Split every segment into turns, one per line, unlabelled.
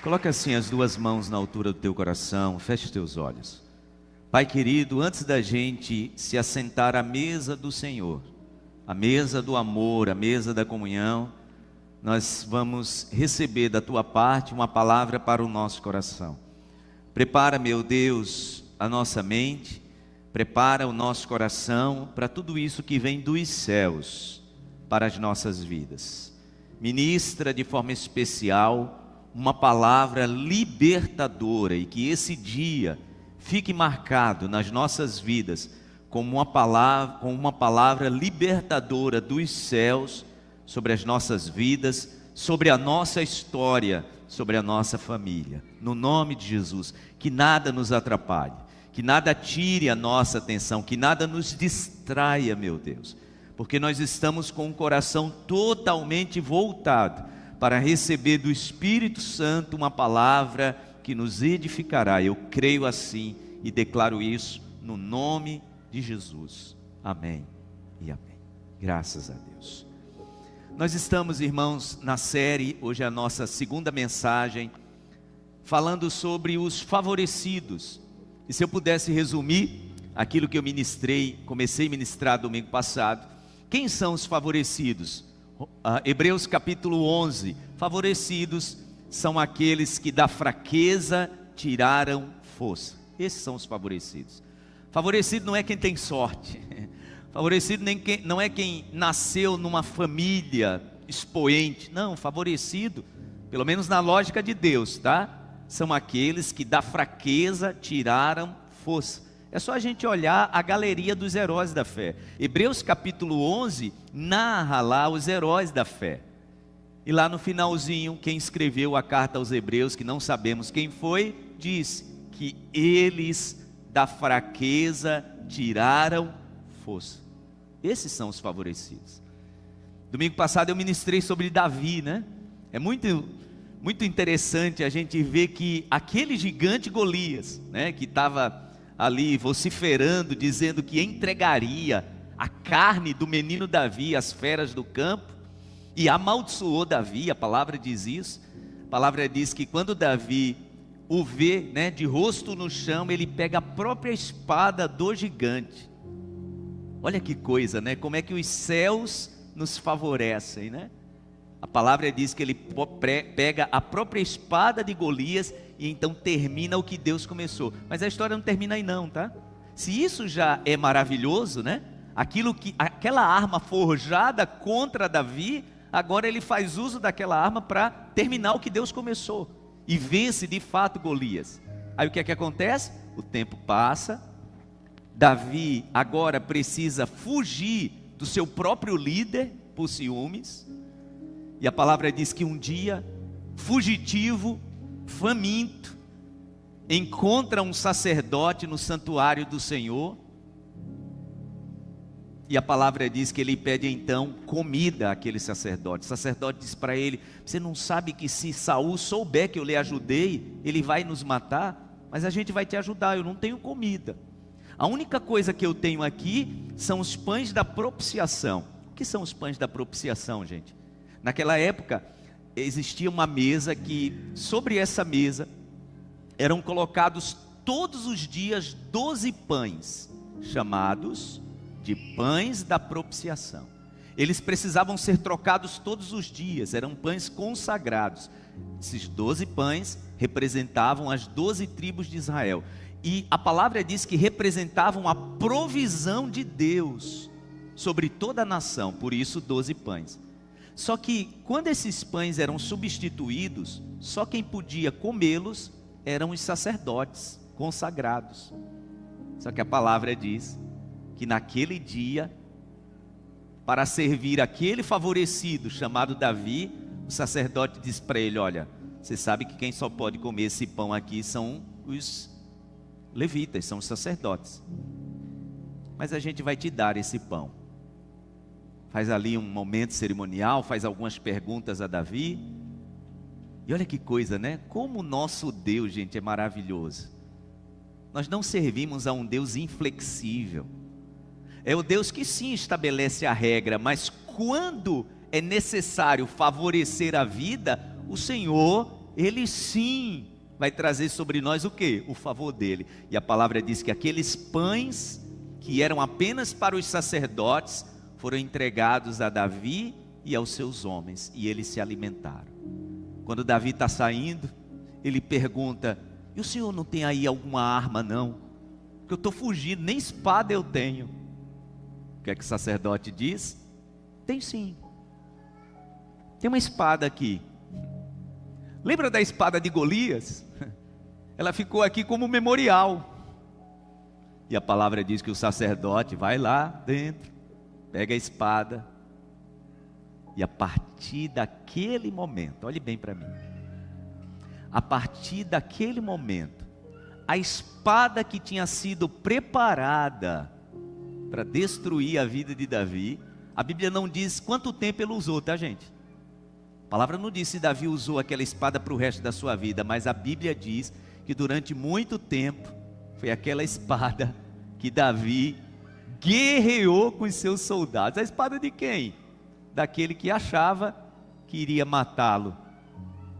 Coloca assim as duas mãos na altura do teu coração, feche os teus olhos. Pai querido, antes da gente se assentar à mesa do Senhor, a mesa do amor, a mesa da comunhão, nós vamos receber da tua parte uma palavra para o nosso coração. Prepara, meu Deus, a nossa mente, prepara o nosso coração para tudo isso que vem dos céus para as nossas vidas. Ministra de forma especial uma palavra libertadora e que esse dia fique marcado nas nossas vidas como uma palavra libertadora dos céus sobre as nossas vidas, sobre a nossa história, sobre a nossa família. No nome de Jesus, que nada nos atrapalhe, que nada tire a nossa atenção, que nada nos distraia, meu Deus, porque nós estamos com o coração totalmente voltado para receber do Espírito Santo uma palavra que nos edificará. Eu creio assim e declaro isso no nome de Jesus. Amém e amém. Graças a Deus. Nós estamos, irmãos, na série, hoje é a nossa segunda mensagem, falando sobre os favorecidos. E se eu pudesse resumir aquilo que eu comecei a ministrar domingo passado, quem são os favorecidos? Hebreus capítulo 11, favorecidos são aqueles que da fraqueza tiraram força. Esses são os favorecidos. Favorecido não é quem tem sorte, favorecido não é quem nasceu numa família expoente, não, favorecido, pelo menos na lógica de Deus, tá? São aqueles que da fraqueza tiraram força. É só a gente olhar a galeria dos heróis da fé. Hebreus capítulo 11 narra lá os heróis da fé. E lá no finalzinho, quem escreveu a carta aos Hebreus, que não sabemos quem foi, diz que eles da fraqueza tiraram força. Esses são os favorecidos. Domingo passado eu ministrei sobre Davi, né? É muito interessante a gente ver que aquele gigante Golias, né, que estava ali vociferando, dizendo que entregaria a carne do menino Davi às feras do campo, e amaldiçoou Davi. A palavra diz isso. A palavra diz que quando Davi o vê, né, de rosto no chão, ele pega a própria espada do gigante. Olha que coisa, né? Como é que os céus nos favorecem, né? A palavra diz que ele pega a própria espada de Golias e então termina o que Deus começou. Mas a história não termina aí não, tá? Se isso já é maravilhoso, né? Aquela arma forjada contra Davi, agora ele faz uso daquela arma para terminar o que Deus começou. E vence de fato Golias. Aí o que é que acontece? O tempo passa, Davi agora precisa fugir do seu próprio líder por ciúmes. E a palavra diz que um dia, fugitivo, faminto, encontra um sacerdote no santuário do Senhor. E a palavra diz que ele pede então comida àquele sacerdote. O sacerdote diz para ele: você não sabe que se Saul souber que eu lhe ajudei, ele vai nos matar? Mas a gente vai te ajudar, eu não tenho comida. A única coisa que eu tenho aqui são os pães da propiciação. O que são os pães da propiciação, gente? Naquela época existia uma mesa que, sobre essa mesa, eram colocados todos os dias 12 pães, chamados de pães da propiciação. Eles precisavam ser trocados todos os dias, eram pães consagrados. Esses 12 pães representavam as 12 tribos de Israel. E a palavra diz que representavam a provisão de Deus sobre toda a nação, por isso 12 pães. Só que quando esses pães eram substituídos, só quem podia comê-los eram os sacerdotes consagrados. Só que a palavra diz que naquele dia, para servir aquele favorecido chamado Davi, o sacerdote disse para ele: olha, você sabe que quem só pode comer esse pão aqui são os levitas, são os sacerdotes, mas a gente vai te dar esse pão. Faz ali um momento cerimonial, faz algumas perguntas a Davi, e olha que coisa, né? Como o nosso Deus, gente, é maravilhoso. Nós não servimos a um Deus inflexível. É o Deus que sim estabelece a regra, mas quando é necessário favorecer a vida, o Senhor Ele sim vai trazer sobre nós o quê? O favor dele. E a palavra diz que aqueles pães que eram apenas para os sacerdotes foram entregados a Davi e aos seus homens, e eles se alimentaram. Quando Davi está saindo, ele pergunta: e o senhor não tem aí alguma arma não? Porque eu estou fugindo, nem espada eu tenho. O que é que o sacerdote diz? Tem sim, tem uma espada aqui. Lembra da espada de Golias? Ela ficou aqui como memorial. E a palavra diz que o sacerdote vai lá dentro, pega a espada, e a partir daquele momento, olhe bem para mim, a partir daquele momento, a espada que tinha sido preparada para destruir a vida de Davi, a Bíblia não diz quanto tempo ele usou, tá gente? A palavra não diz se Davi usou aquela espada para o resto da sua vida, mas a Bíblia diz que durante muito tempo, foi aquela espada que Davi guerreou com os seus soldados. A espada de quem? Daquele que achava que iria matá-lo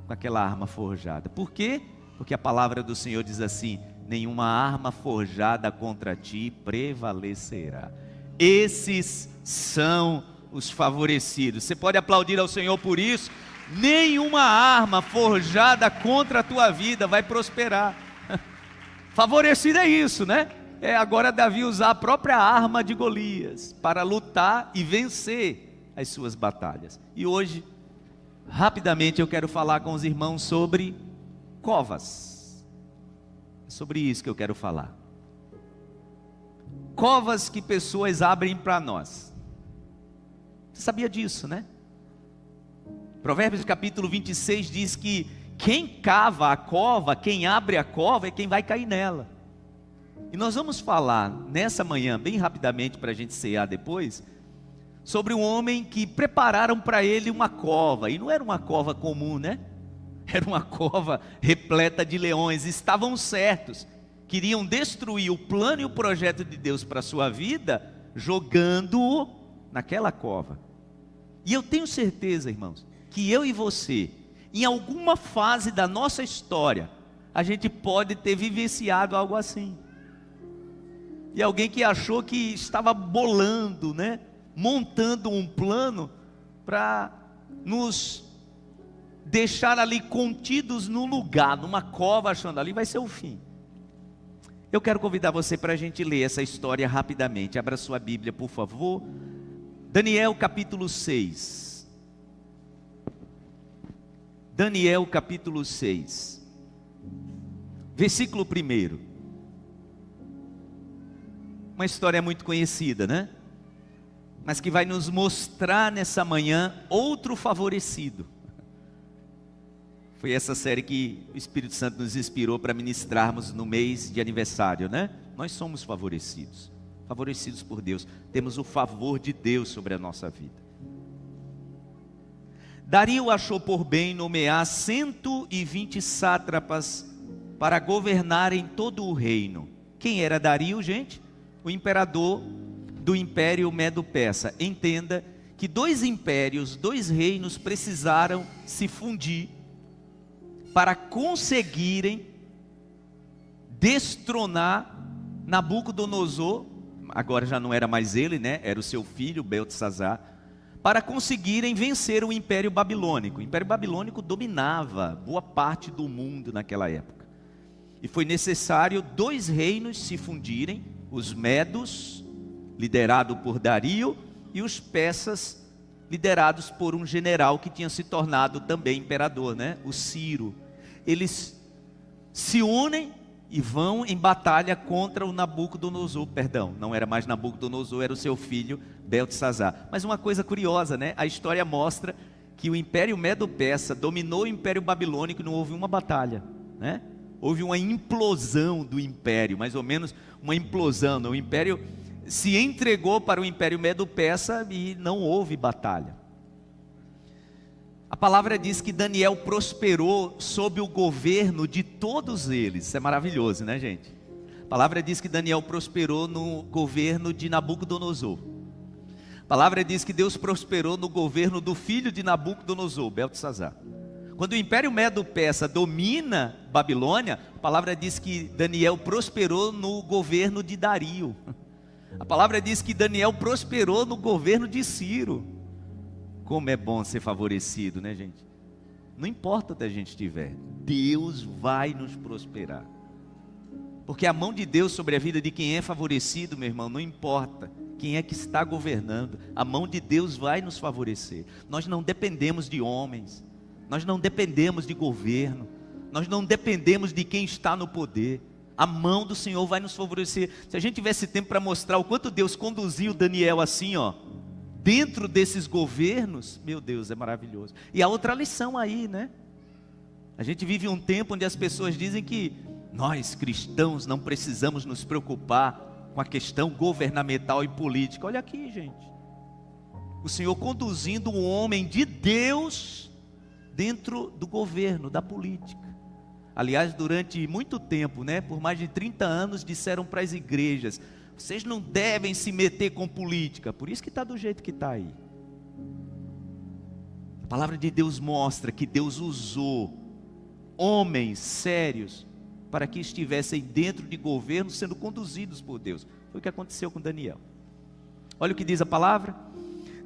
com aquela arma forjada. Por quê? Porque a palavra do Senhor diz assim: nenhuma arma forjada contra ti prevalecerá. Esses são os favorecidos. Você pode aplaudir ao Senhor por isso? Nenhuma arma forjada contra a tua vida vai prosperar. Favorecido é isso, né? É agora Davi usar a própria arma de Golias para lutar e vencer as suas batalhas. E hoje, rapidamente, eu quero falar com os irmãos sobre covas. É sobre isso que eu quero falar. Covas que pessoas abrem para nós. Você sabia disso, né? Provérbios capítulo 26 diz que quem cava a cova, quem abre a cova é quem vai cair nela. E nós vamos falar nessa manhã, bem rapidamente para a gente cear depois, sobre um homem que prepararam para ele uma cova. E não era uma cova comum, né? Era uma cova repleta de leões. Estavam certos, queriam destruir o plano e o projeto de Deus para a sua vida, jogando-o naquela cova. E eu tenho certeza, irmãos, que eu e você, em alguma fase da nossa história, a gente pode ter vivenciado algo assim. E alguém que achou que estava bolando, né? Montando um plano para nos deixar ali contidos num lugar, numa cova, achando ali vai ser o fim. Eu quero convidar você para a gente ler essa história rapidamente. Abra sua Bíblia, por favor. Daniel capítulo 6. Daniel capítulo 6, versículo 1. Uma história muito conhecida, né? Mas que vai nos mostrar nessa manhã outro favorecido. Foi essa série que o Espírito Santo nos inspirou para ministrarmos no mês de aniversário, né? Nós somos favorecidos, favorecidos por Deus. Temos o favor de Deus sobre a nossa vida. Dario achou por bem nomear 120 sátrapas para governarem todo o reino. Quem era Dario, gente? O imperador do Império Medo-Persa. Entenda que dois impérios, dois reinos precisaram se fundir para conseguirem destronar Nabucodonosor. Agora já não era mais ele, né? Era o seu filho, Beltesazar. Para conseguirem vencer o Império Babilônico. O Império Babilônico dominava boa parte do mundo naquela época. E foi necessário dois reinos se fundirem, os Medos, liderado por Dario, e os persas, liderados por um general que tinha se tornado também imperador, né? O Ciro. Eles se unem e vão em batalha contra o Nabucodonosor, perdão, não era mais Nabucodonosor, era o seu filho Beltesazar. Mas uma coisa curiosa, né? A história mostra que o Império Medo-Persa dominou o Império Babilônico e não houve uma batalha, né? Houve uma implosão do Império, mais ou menos uma implosão. O Império se entregou para o Império Medo-Persa e não houve batalha. A palavra diz que Daniel prosperou sob o governo de todos eles. Isso é maravilhoso, né, gente? A palavra diz que Daniel prosperou no governo de Nabucodonosor. A palavra diz que Deus prosperou no governo do filho de Nabucodonosor, Beltesazar. Quando o Império Medo-Persa domina Babilônia, a palavra diz que Daniel prosperou no governo de Dario. A palavra diz que Daniel prosperou no governo de Ciro. Como é bom ser favorecido, né, gente? Não importa onde a gente estiver, Deus vai nos prosperar. Porque a mão de Deus sobre a vida de quem é favorecido, meu irmão, não importa quem é que está governando, a mão de Deus vai nos favorecer. Nós não dependemos de homens, nós não dependemos de governo, nós não dependemos de quem está no poder. A mão do Senhor vai nos favorecer. Se a gente tivesse tempo para mostrar o quanto Deus conduziu Daniel assim, ó, dentro desses governos, meu Deus, é maravilhoso. E a outra lição aí, né? A gente vive um tempo onde as pessoas dizem que nós cristãos não precisamos nos preocupar com a questão governamental e política. Olha aqui, gente, o Senhor conduzindo um homem de Deus dentro do governo, da política. Aliás, durante muito tempo, né, por mais de 30 anos, disseram para as igrejas: vocês não devem se meter com política. Por isso que está do jeito que está aí. A palavra de Deus mostra que Deus usou homens sérios para que estivessem dentro de governo, sendo conduzidos por Deus. Foi o que aconteceu com Daniel. Olha o que diz a palavra.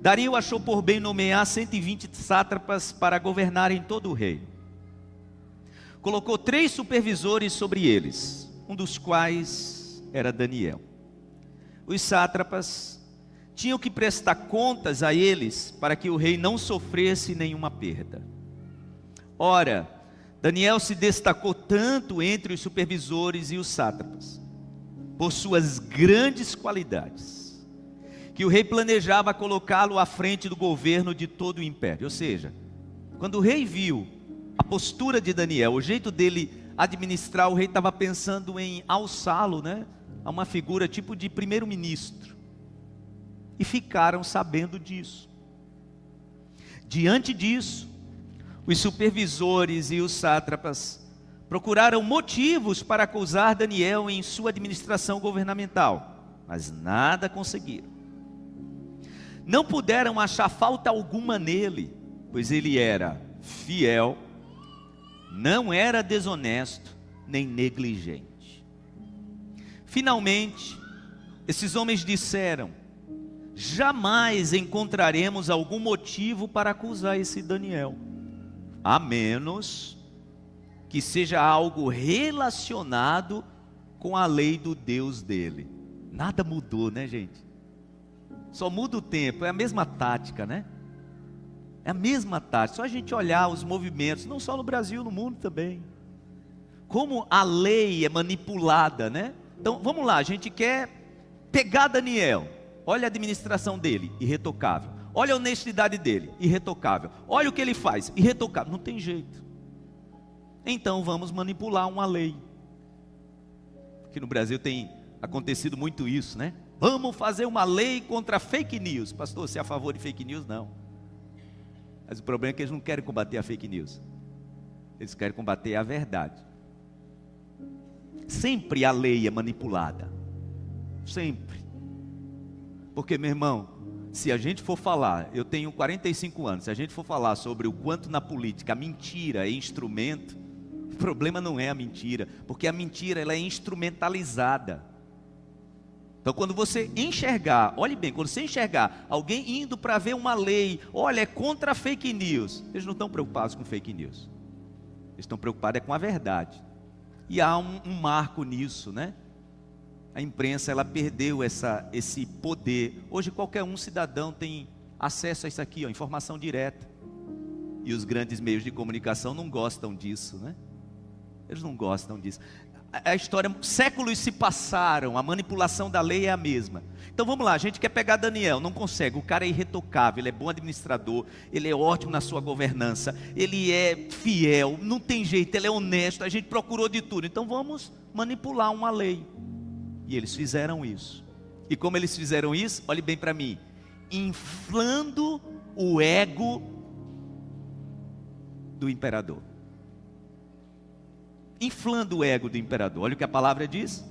Dario achou por bem nomear 120 sátrapas para governarem todo o reino. Colocou 3 supervisores sobre eles, um dos quais era Daniel. Os sátrapas tinham que prestar contas a eles para que o rei não sofresse nenhuma perda. Ora, Daniel se destacou tanto entre os supervisores e os sátrapas, por suas grandes qualidades, que o rei planejava colocá-lo à frente do governo de todo o império. Ou seja, quando o rei viu a postura de Daniel, o jeito dele administrar, o rei estava pensando em alçá-lo, né, a uma figura tipo de primeiro-ministro. E ficaram sabendo disso. Diante disso, os supervisores e os sátrapas procuraram motivos para acusar Daniel em sua administração governamental, mas nada conseguiram. Não puderam achar falta alguma nele, pois ele era fiel, não era desonesto, nem negligente. Finalmente, esses homens disseram: jamais encontraremos algum motivo para acusar esse Daniel, a menos que seja algo relacionado com a lei do Deus dele. Nada mudou, né, gente? Só muda o tempo, é a mesma tática, né? É a mesma tática, só a gente olhar os movimentos, não só no Brasil, no mundo também. Como a lei é manipulada, né? Então, vamos lá, a gente quer pegar Daniel. Olha a administração dele, irretocável. Olha a honestidade dele, irretocável. Olha o que ele faz, irretocável. Não tem jeito. Então vamos manipular uma lei. Aqui no Brasil tem acontecido muito isso, né? Vamos fazer uma lei contra fake news. Pastor, você é a favor de fake news? Não. Mas o problema é que eles não querem combater a fake news. Eles querem combater a verdade. Sempre a lei é manipulada. Sempre. Porque, meu irmão, se a gente for falar, eu tenho 45 anos, se a gente for falar sobre o quanto na política a mentira é instrumento, o problema não é a mentira, porque a mentira ela é instrumentalizada. Então quando você enxergar, olhe bem, quando você enxergar alguém indo para ver uma lei, olha, é contra a fake news, eles não estão preocupados com fake news, eles estão preocupados com a verdade. E há um marco nisso, né? A imprensa, ela perdeu esse poder. Hoje qualquer cidadão tem acesso a isso aqui, ó, informação direta. E os grandes meios de comunicação não gostam disso, né? Eles não gostam disso. A história, séculos se passaram, a manipulação da lei é a mesma. Então vamos lá, a gente quer pegar Daniel, não consegue. O cara é irretocável, ele é bom administrador, ele é ótimo na sua governança, ele é fiel, não tem jeito, ele é honesto, a gente procurou de tudo. Então vamos manipular uma lei. E eles fizeram isso. E como eles fizeram isso? Olhe bem para mim. Inflando o ego do imperador. Inflando o ego do imperador. Olha o que a palavra diz.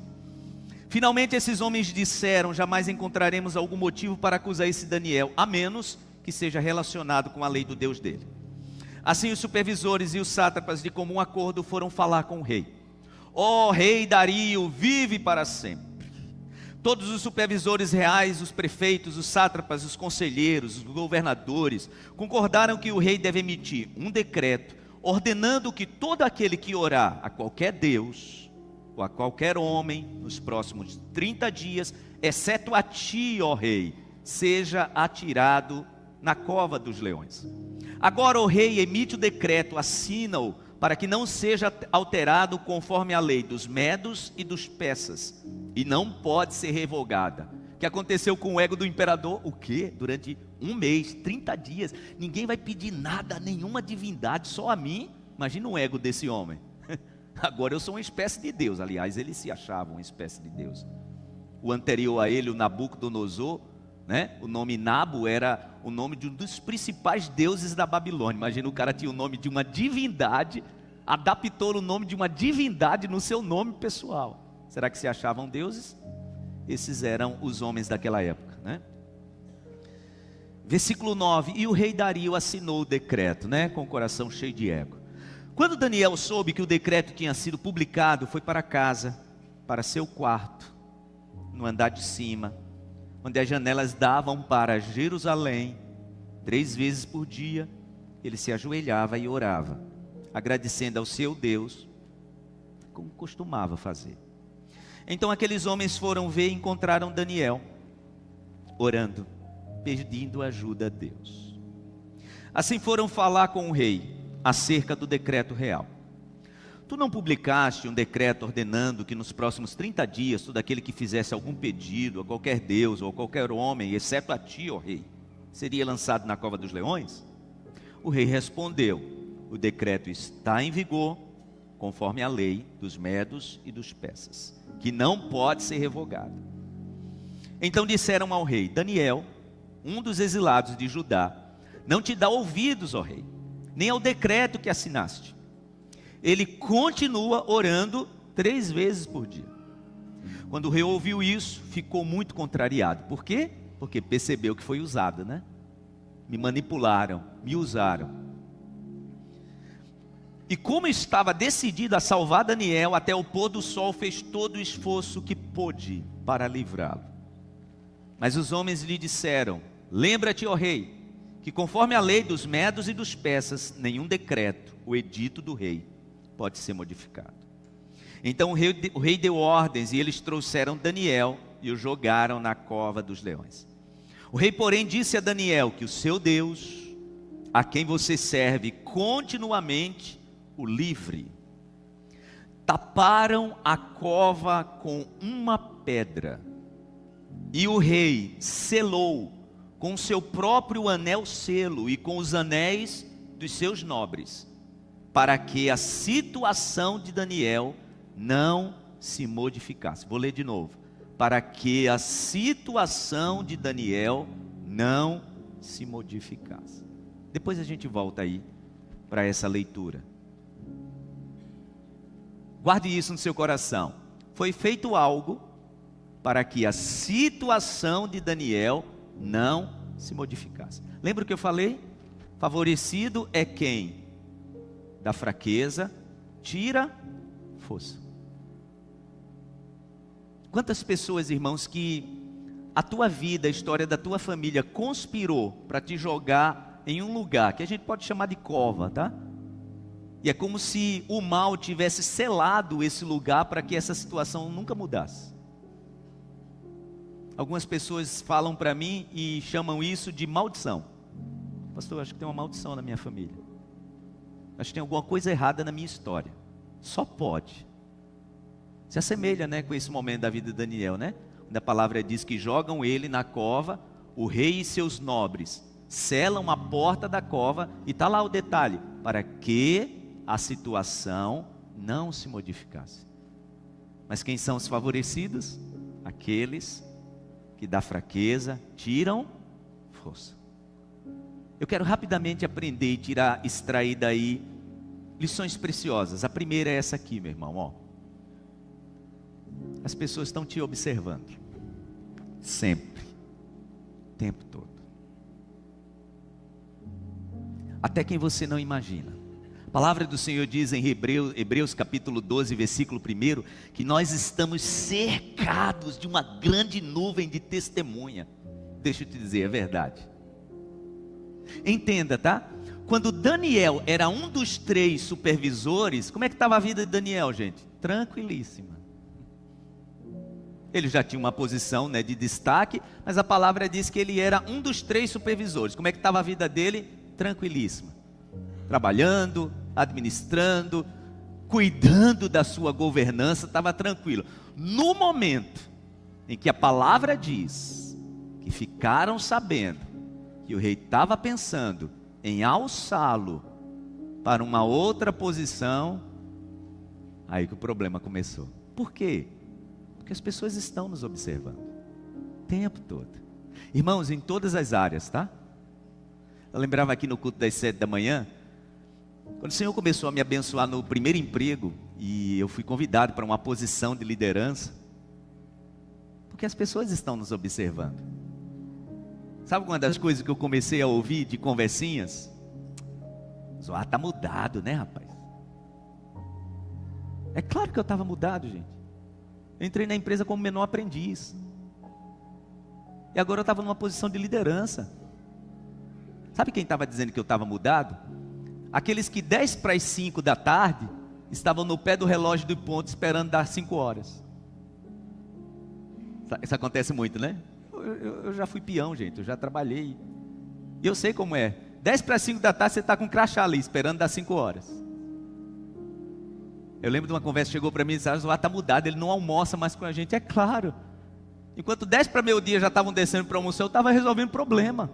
Finalmente esses homens disseram: jamais encontraremos algum motivo para acusar esse Daniel, a menos que seja relacionado com a lei do Deus dele. Assim os supervisores e os sátrapas de comum acordo foram falar com o rei. Ó rei Dario, vive para sempre. Todos os supervisores reais, os prefeitos, os sátrapas, os conselheiros, os governadores, concordaram que o rei deve emitir um decreto ordenando que todo aquele que orar a qualquer deus ou a qualquer homem nos próximos 30 dias, exceto a ti, ó rei, seja atirado na cova dos leões. Agora o rei emite o decreto, assina-o, para que não seja alterado conforme a lei dos medos e dos persas, e não pode ser revogada. O que aconteceu com o ego do imperador? O quê? Durante um mês, 30 dias, ninguém vai pedir nada a nenhuma divindade, só a mim. Imagina o ego desse homem. Agora eu sou uma espécie de Deus. Aliás, ele se achava uma espécie de Deus. O anterior a ele, o Nabucodonosor, né? O nome Nabo era o nome de um dos principais deuses da Babilônia. Imagina, o cara tinha o nome de uma divindade, adaptou o nome de uma divindade no seu nome pessoal. Será que se achavam deuses? Esses eram os homens daquela época, né? Versículo 9, e o rei Dario assinou o decreto, né? Com o coração cheio de ego. Quando Daniel soube que o decreto tinha sido publicado, foi para casa, para seu quarto, no andar de cima, onde as janelas davam para Jerusalém. 3 vezes por dia, ele se ajoelhava e orava, agradecendo ao seu Deus, como costumava fazer. Então aqueles homens foram ver e encontraram Daniel, orando, pedindo ajuda a Deus. Assim foram falar com o rei, acerca do decreto real. Tu não publicaste um decreto ordenando que nos próximos 30 dias, todo aquele que fizesse algum pedido a qualquer deus ou a qualquer homem, exceto a ti, ó rei, seria lançado na cova dos leões? O rei respondeu, o decreto está em vigor, conforme a lei dos medos e dos persas, que não pode ser revogada. Então disseram ao rei, Daniel, um dos exilados de Judá, não te dá ouvidos, ó rei, nem ao decreto que assinaste. Ele continua orando 3 vezes por dia. Quando o rei ouviu isso, ficou muito contrariado. Por quê? Porque percebeu que foi usado, né? Me manipularam, me usaram. E como estava decidido a salvar Daniel, até o pôr do sol fez todo o esforço que pôde para livrá-lo. Mas os homens lhe disseram, lembra-te, ó rei, que conforme a lei dos medos e dos persas, nenhum decreto, o edito do rei, pode ser modificado. Então o rei deu ordens, e eles trouxeram Daniel e o jogaram na cova dos leões. O rei, porém, disse a Daniel que o seu Deus, a quem você serve continuamente, o livre. Taparam a cova com uma pedra, e o rei selou com seu próprio anel selo e com os anéis dos seus nobres, para que a situação de Daniel não se modificasse. Vou ler de novo. Para que a situação de Daniel não se modificasse. Depois a gente volta aí para essa leitura. Guarde isso no seu coração. Foi feito algo para que a situação de Daniel não se modificasse. Lembra o que eu falei? Favorecido é quem da fraqueza tira força. Quantas pessoas, irmãos, que a tua vida, a história da tua família conspirou para te jogar em um lugar que a gente pode chamar de cova, tá? E é como se o mal tivesse selado esse lugar para que essa situação nunca mudasse. Algumas pessoas falam para mim e chamam isso de maldição. Pastor, acho que tem uma maldição na minha família. Acho que tem alguma coisa errada na minha história. Só pode. Se assemelha, né, com esse momento da vida de Daniel, né? Onde a palavra diz que jogam ele na cova, o rei e seus nobres selam a porta da cova, e está lá o detalhe, para que a situação não se modificasse. Mas quem são os favorecidos? Aqueles que da fraqueza tiram força. Eu quero rapidamente aprender e extrair daí lições preciosas. A primeira é essa aqui, meu irmão, ó. As pessoas estão te observando. Sempre. O tempo todo. até quem você não imagina. A palavra do Senhor diz em Hebreus capítulo 12, versículo 1, que nós estamos cercados de uma grande nuvem de testemunha. Deixa eu te dizer, é verdade. Entenda, tá? Quando Daniel era um dos 3 supervisores, como é que estava a vida de Daniel, gente? Tranquilíssima. Ele já tinha uma posição, né, de destaque, mas a palavra diz que ele era um dos 3 supervisores. Como é que estava a vida dele? Tranquilíssima. Trabalhando, administrando, cuidando da sua governança, estava tranquilo. No momento em que a palavra diz que ficaram sabendo que o rei estava pensando em alçá-lo para uma outra posição, aí que o problema começou. Por quê? Porque as pessoas estão nos observando o tempo todo. Irmãos, em todas as áreas, tá? Eu lembrava aqui no culto das 7 da manhã, quando o Senhor começou a me abençoar no primeiro emprego, e eu fui convidado para uma posição de liderança, porque as pessoas estão nos observando. Sabe uma das coisas que eu comecei a ouvir de conversinhas? Zoar está mudado, né, rapaz? É claro que eu estava mudado, gente. Eu entrei na empresa como menor aprendiz, e agora eu estava numa posição de liderança. Sabe quem estava dizendo que eu estava mudado? Aqueles que 10 para as 5 da tarde estavam no pé do relógio do ponto esperando dar 5 horas. Isso acontece muito, né? Eu já fui peão, gente, eu já trabalhei. E eu sei como é. 10 para as 5 da tarde você está com um crachá ali, esperando dar 5 horas. Eu lembro de uma conversa que chegou para mim e disse: ah, está mudado, ele não almoça mais com a gente. É claro. Enquanto 10 para meio-dia já estavam descendo para almoçar, eu estava resolvendo problema.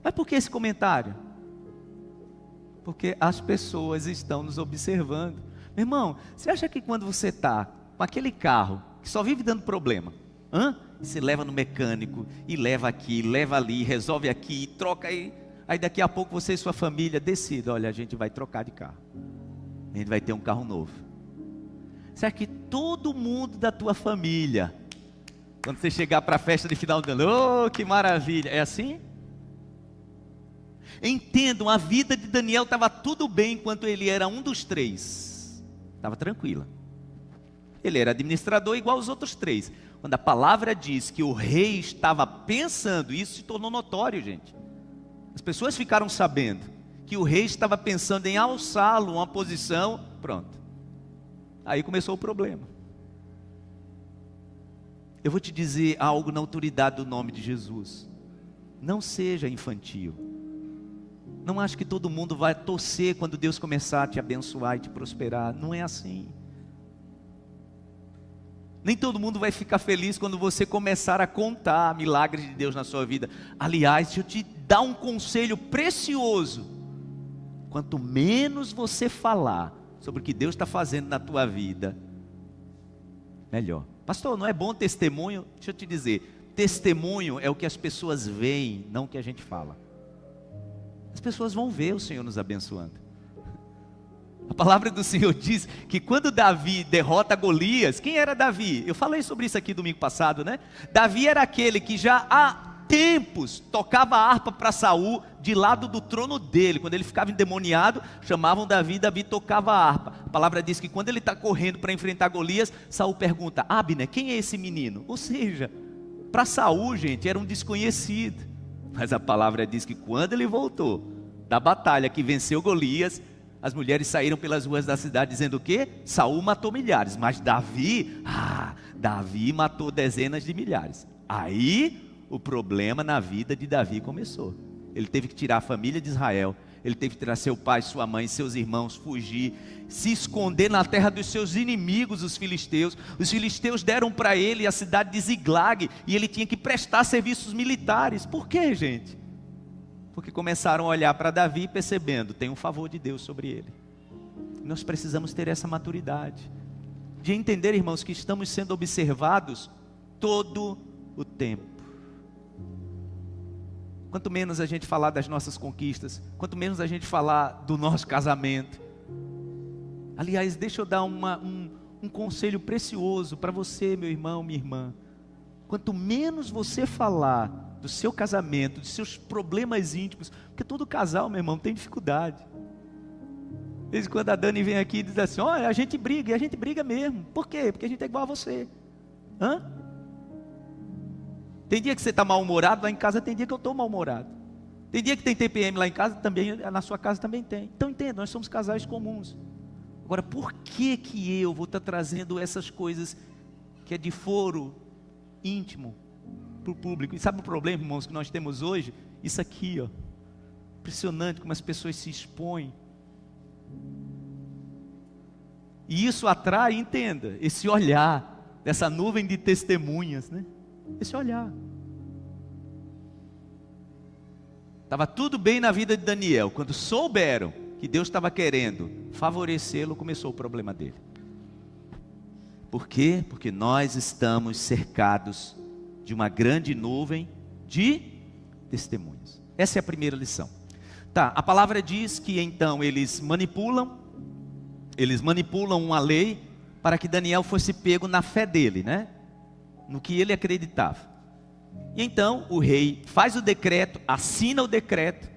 Mas por que esse comentário? Porque as pessoas estão nos observando. Meu irmão, você acha que quando você está com aquele carro que só vive dando problema, você leva no mecânico, e leva aqui, leva ali, resolve aqui, troca aí daqui a pouco você e sua família decidem: olha, a gente vai trocar de carro, a gente vai ter um carro novo. Será que todo mundo da tua família, quando você chegar para a festa de final de ano, oh, que maravilha, é assim? Entendam, a vida de Daniel estava tudo bem enquanto ele era um dos 3. Estava tranquila. Ele era administrador igual os outros 3. Quando a palavra diz que o rei estava pensando, isso se tornou notório, gente. As pessoas ficaram sabendo que o rei estava pensando em alçá-lo uma posição, pronto. Aí começou o problema. Eu vou te dizer algo na autoridade do nome de Jesus. Não seja infantil. Não acho que todo mundo vai torcer quando Deus começar a te abençoar e te prosperar. Não é assim. Nem todo mundo vai ficar feliz quando você começar a contar milagres de Deus na sua vida. Aliás, deixa eu te dar um conselho precioso. Quanto menos você falar sobre o que Deus está fazendo na tua vida, melhor. Pastor, não é bom testemunho? Deixa eu te dizer, testemunho é o que as pessoas veem, não o que a gente fala. As pessoas vão ver o Senhor nos abençoando. A palavra do Senhor diz que quando Davi derrota Golias, quem era Davi? Eu falei sobre isso aqui domingo passado, né? Davi era aquele que já há tempos tocava a harpa para Saul de lado do trono dele. Quando ele ficava endemoniado, chamavam Davi, Davi tocava a harpa. A palavra diz que quando ele está correndo para enfrentar Golias, Saul pergunta: Abner, quem é esse menino? Ou seja, para Saul, gente, era um desconhecido. Mas a palavra diz que quando ele voltou da batalha que venceu Golias, as mulheres saíram pelas ruas da cidade dizendo o quê? Saul matou milhares, mas Davi matou dezenas de milhares. Aí o problema na vida de Davi começou. Ele teve que tirar a família de Israel, ele teve que tirar seu pai, sua mãe, seus irmãos, fugir, se esconder na terra dos seus inimigos, os filisteus. Os filisteus deram para ele a cidade de Ziglag, e ele tinha que prestar serviços militares. Por quê, gente? Porque começaram a olhar para Davi percebendo, tem um favor de Deus sobre ele. Nós precisamos ter essa maturidade, de entender, irmãos, que estamos sendo observados todo o tempo. Quanto menos a gente falar das nossas conquistas, quanto menos a gente falar do nosso casamento. Aliás, deixa eu dar um conselho precioso para você, meu irmão, minha irmã. Quanto menos você falar do seu casamento, dos seus problemas íntimos, porque todo casal, meu irmão, tem dificuldade. De vez em quando a Dani vem aqui e diz assim: olha, a gente briga, e a gente briga mesmo. Por quê? Porque a gente é igual a você. Tem dia que você está mal-humorado, lá em casa tem dia que eu estou mal-humorado. Tem dia que tem TPM lá em casa, também, na sua casa também tem. Então entenda, nós somos casais comuns. Agora, por que eu vou estar trazendo essas coisas que é de foro íntimo para o público? E sabe o problema, irmãos, que nós temos hoje? Isso aqui, ó. Impressionante como as pessoas se expõem. E isso atrai, entenda, esse olhar, dessa nuvem de testemunhas, né? Esse olhar. Estava tudo bem na vida de Daniel. Quando souberam que Deus estava querendo favorecê-lo, começou o problema dele. Por quê? Porque nós estamos cercados de uma grande nuvem de testemunhas. Essa é a primeira lição. Tá, a palavra diz que então eles manipulam uma lei para que Daniel fosse pego na fé dele, né? No que ele acreditava. E então o rei faz o decreto, assina o decreto,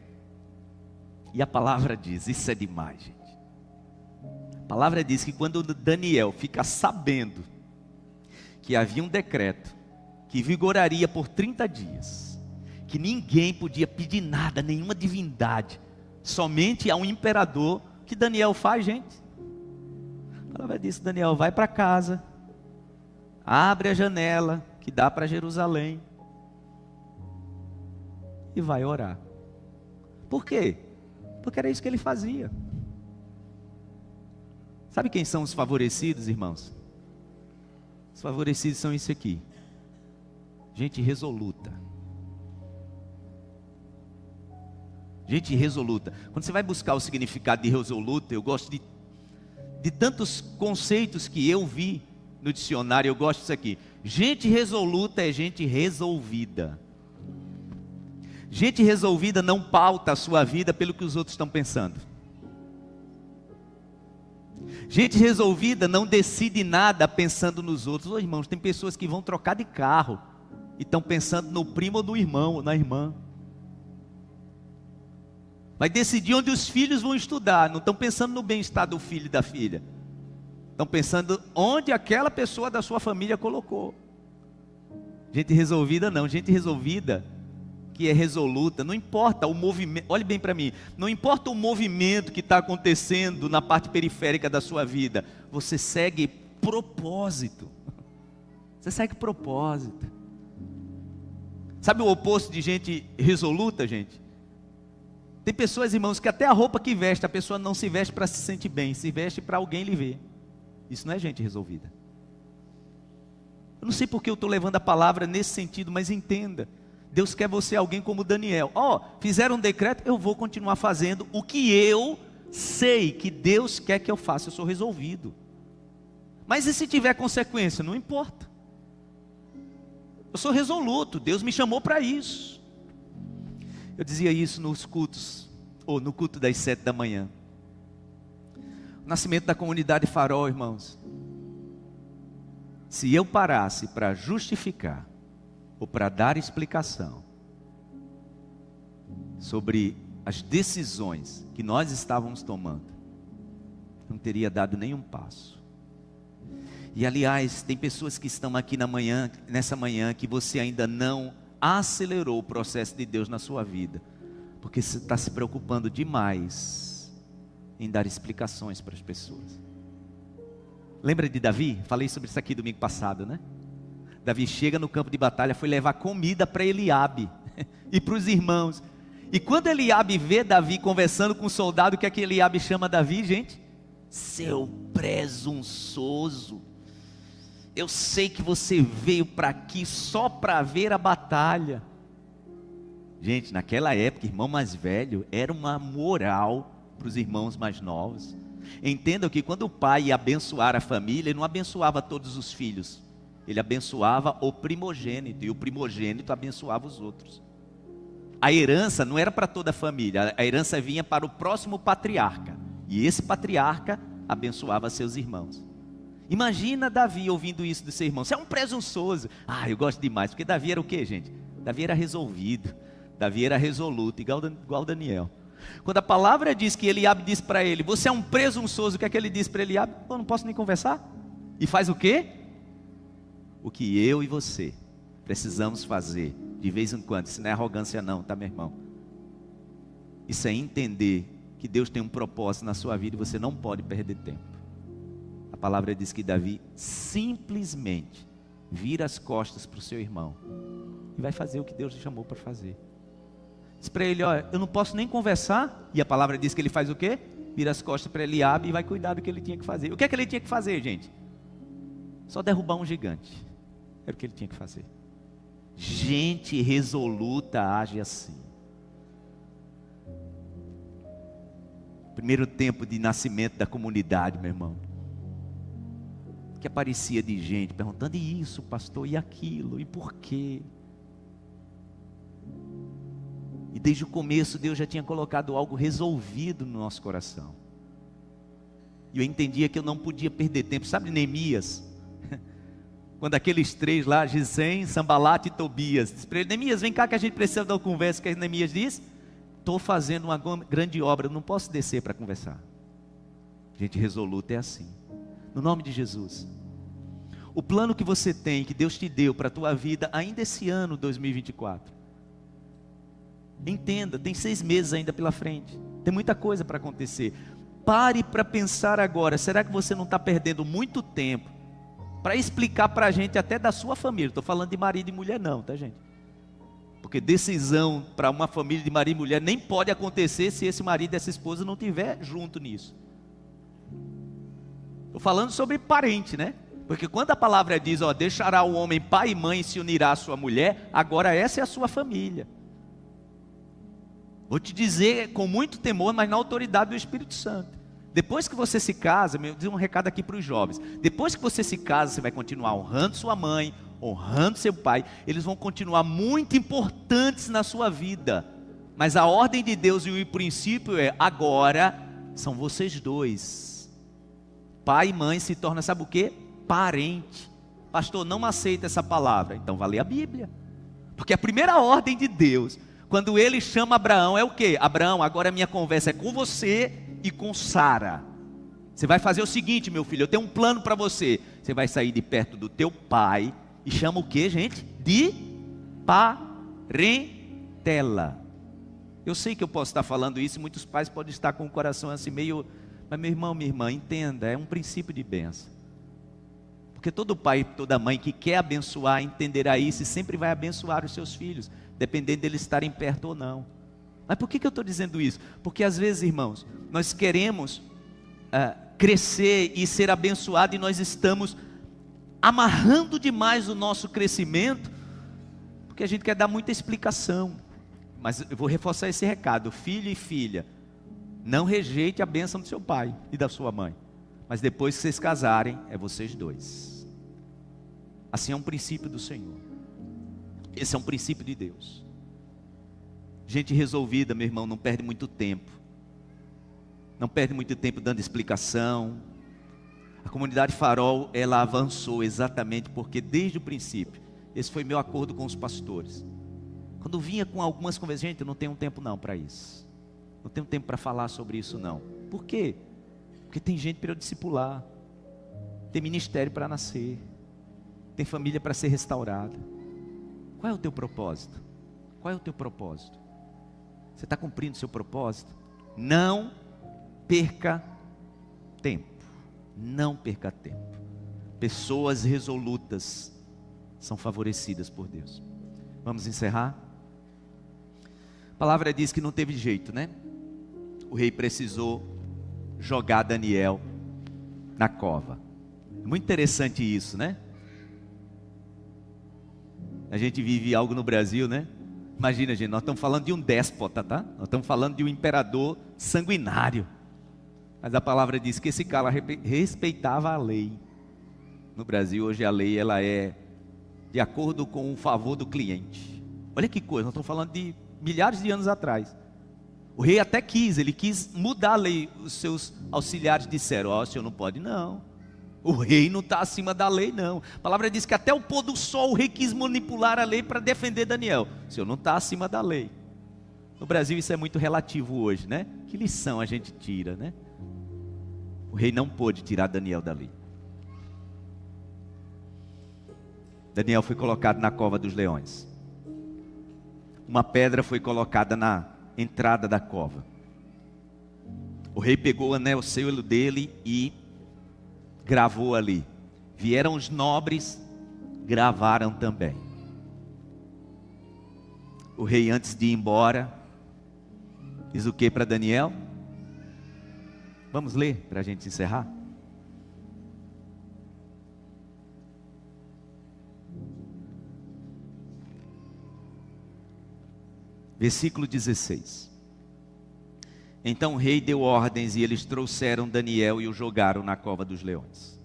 e a palavra diz, isso é demais, gente. A palavra diz que quando Daniel fica sabendo que havia um decreto que vigoraria por 30 dias, que ninguém podia pedir nada, nenhuma divindade, somente a um imperador, o que Daniel faz, gente? A palavra diz: Daniel vai para casa, abre a janela que dá para Jerusalém e vai orar. Por quê? Porque era isso que ele fazia. Sabe quem são os favorecidos, irmãos? Os favorecidos são isso aqui: gente resoluta. Gente resoluta. Quando você vai buscar o significado de resoluta, eu gosto de tantos conceitos que eu vi no dicionário, eu gosto disso aqui. Gente resoluta é gente resolvida. Gente resolvida não pauta a sua vida pelo que os outros estão pensando. Gente resolvida não decide nada pensando nos outros. Ô, irmãos, tem pessoas que vão trocar de carro e estão pensando no primo ou no irmão ou na irmã. Vai decidir onde os filhos vão estudar, não estão pensando no bem-estar do filho e da filha. Estão pensando onde aquela pessoa da sua família colocou. Gente resolvida não, gente resolvida que é resoluta, não importa o movimento, olhe bem para mim, não importa o movimento que está acontecendo na parte periférica da sua vida, você segue propósito. Você segue propósito. Sabe o oposto de gente resoluta, gente? Tem pessoas, irmãos, que até a roupa que veste, a pessoa não se veste para se sentir bem, se veste para alguém lhe ver. Isso não é gente resolvida. Eu não sei porque eu estou levando a palavra nesse sentido, mas entenda. Deus quer você alguém como Daniel. Fizeram um decreto, eu vou continuar fazendo o que eu sei que Deus quer que eu faça. Eu sou resolvido. Mas e se tiver consequência? Não importa. Eu sou resoluto, Deus me chamou para isso. Eu dizia isso nos cultos, ou no culto das 7 da manhã. O nascimento da comunidade Farol, irmãos. Se eu parasse para justificar, ou para dar explicação sobre as decisões que nós estávamos tomando, não teria dado nenhum passo. E aliás, tem pessoas que estão aqui nessa manhã, que você ainda não acelerou o processo de Deus na sua vida, porque você está se preocupando demais em dar explicações para as pessoas. Lembra de Davi? Falei sobre isso aqui domingo passado, né? Davi chega no campo de batalha, foi levar comida para Eliabe e para os irmãos. E quando Eliabe vê Davi conversando com o soldado, o que é que Eliabe chama Davi, gente? Seu presunçoso. Eu sei que você veio para aqui só para ver a batalha. Gente, naquela época, irmão mais velho era uma moral para os irmãos mais novos. Entendam que quando o pai ia abençoar a família, ele não abençoava todos os filhos. Ele abençoava o primogênito, e o primogênito abençoava os outros. A herança não era para toda a família, a herança vinha para o próximo patriarca. E esse patriarca abençoava seus irmãos. Imagina Davi ouvindo isso do seu irmão: você é um presunçoso. Eu gosto demais, porque Davi era o quê, gente? Davi era resolvido, Davi era resoluto, igual Daniel. Quando a palavra diz que Eliabe diz para ele, você é um presunçoso, o que é que ele diz para Eliabe? Eu não posso nem conversar. E faz o quê? O que eu e você precisamos fazer, de vez em quando. Isso não é arrogância não, tá, meu irmão? Isso é entender que Deus tem um propósito na sua vida e você não pode perder tempo. A palavra diz que Davi simplesmente vira as costas para o seu irmão e vai fazer o que Deus lhe chamou para fazer. Diz para ele, olha, eu não posso nem conversar. E a palavra diz que ele faz o quê? Vira as costas para Eliabe e vai cuidar do que ele tinha que fazer. O que é que ele tinha que fazer, gente? Só derrubar um gigante. Era o que ele tinha que fazer. Gente resoluta age assim. Primeiro tempo de nascimento da comunidade, meu irmão, que aparecia de gente perguntando, e isso, pastor, e aquilo, e por quê? E desde o começo Deus já tinha colocado algo resolvido no nosso coração. E eu entendia que eu não podia perder tempo. Sabe Neemias? Quando aqueles três lá, Gesem, Sambalat e Tobias, disse para ele, Neemias, vem cá que a gente precisa dar uma conversa. O que Neemias diz? Estou fazendo uma grande obra, eu não posso descer para conversar. Gente resoluta é assim. No nome de Jesus. O plano que você tem, que Deus te deu para a tua vida, ainda esse ano 2024. Entenda, tem 6 meses ainda pela frente. Tem muita coisa para acontecer. Pare para pensar agora, será que você não está perdendo muito tempo para explicar para a gente até da sua família? Estou falando de marido e mulher não, tá gente? Porque decisão para uma família de marido e mulher nem pode acontecer se esse marido e essa esposa não estiver junto nisso. Estou falando sobre parente, né? Porque quando a palavra diz, ó, deixará o homem pai e mãe e se unirá à sua mulher, agora essa é a sua família. Vou te dizer com muito temor, mas na autoridade do Espírito Santo. Depois que você se casa, eu vou dizer um recado aqui para os jovens. Depois que você se casa, você vai continuar honrando sua mãe, honrando seu pai. Eles vão continuar muito importantes na sua vida. Mas a ordem de Deus e o princípio é, agora são vocês dois. Pai e mãe se torna, sabe o quê? Parente. Pastor, não aceita essa palavra. Então vai ler a Bíblia. Porque a primeira ordem de Deus, quando ele chama Abraão, é o quê? Abraão, agora a minha conversa é com você e com Sara. Você vai fazer o seguinte, meu filho, eu tenho um plano para você. Você vai sair de perto do teu pai e chama o quê, gente? De parentela. Eu sei que eu posso estar falando isso e muitos pais podem estar com o coração assim meio... Mas meu irmão, minha irmã, entenda, é um princípio de bênção. Porque todo pai e toda mãe que quer abençoar entenderá isso e sempre vai abençoar os seus filhos, dependendo deles estarem perto ou não. Mas por que eu estou dizendo isso? Porque às vezes, irmãos, nós queremos crescer e ser abençoado e nós estamos amarrando demais o nosso crescimento, porque a gente quer dar muita explicação. Mas eu vou reforçar esse recado, filho e filha, não rejeite a bênção do seu pai e da sua mãe, mas depois que vocês casarem, é vocês dois. Assim é um princípio do Senhor, esse é um princípio de Deus. Gente resolvida, meu irmão, não perde muito tempo, não perde muito tempo dando explicação. A comunidade Farol, ela avançou exatamente porque desde o princípio, esse foi meu acordo com os pastores. Quando vinha com algumas conversas, gente, eu não tenho tempo não para isso. Não tenho tempo para falar sobre isso não. Por quê? Porque tem gente para eu discipular. Tem ministério para nascer. Tem família para ser restaurada. Qual é o teu propósito? Qual é o teu propósito? Você está cumprindo o seu propósito? Não perca tempo. Não perca tempo. Pessoas resolutas são favorecidas por Deus. Vamos encerrar? A palavra diz que não teve jeito, né? O rei precisou jogar Daniel na cova. Muito interessante isso, né? A gente vive algo no Brasil, né? Imagina, gente, nós estamos falando de um déspota, tá? Nós estamos falando de um imperador sanguinário. Mas a palavra diz que esse cara respeitava a lei. No Brasil, hoje a lei ela é de acordo com o favor do cliente. Olha que coisa, nós estamos falando de milhares de anos atrás. O rei até quis, ele quis mudar a lei. Os seus auxiliares disseram, ó, o senhor não pode não. O rei não está acima da lei, não. A palavra diz que até o pôr do sol o rei quis manipular a lei para defender Daniel. O Senhor não está acima da lei. No Brasil isso é muito relativo hoje, né? Que lição a gente tira, né? O rei não pôde tirar Daniel dali. Daniel foi colocado na cova dos leões. Uma pedra foi colocada na entrada da cova. O rei pegou o anel selo dele e gravou ali. Vieram os nobres, gravaram também. O rei, antes de ir embora, diz o que para Daniel? Vamos ler para a gente encerrar? Versículo 16. Então o rei deu ordens e eles trouxeram Daniel e o jogaram na cova dos leões.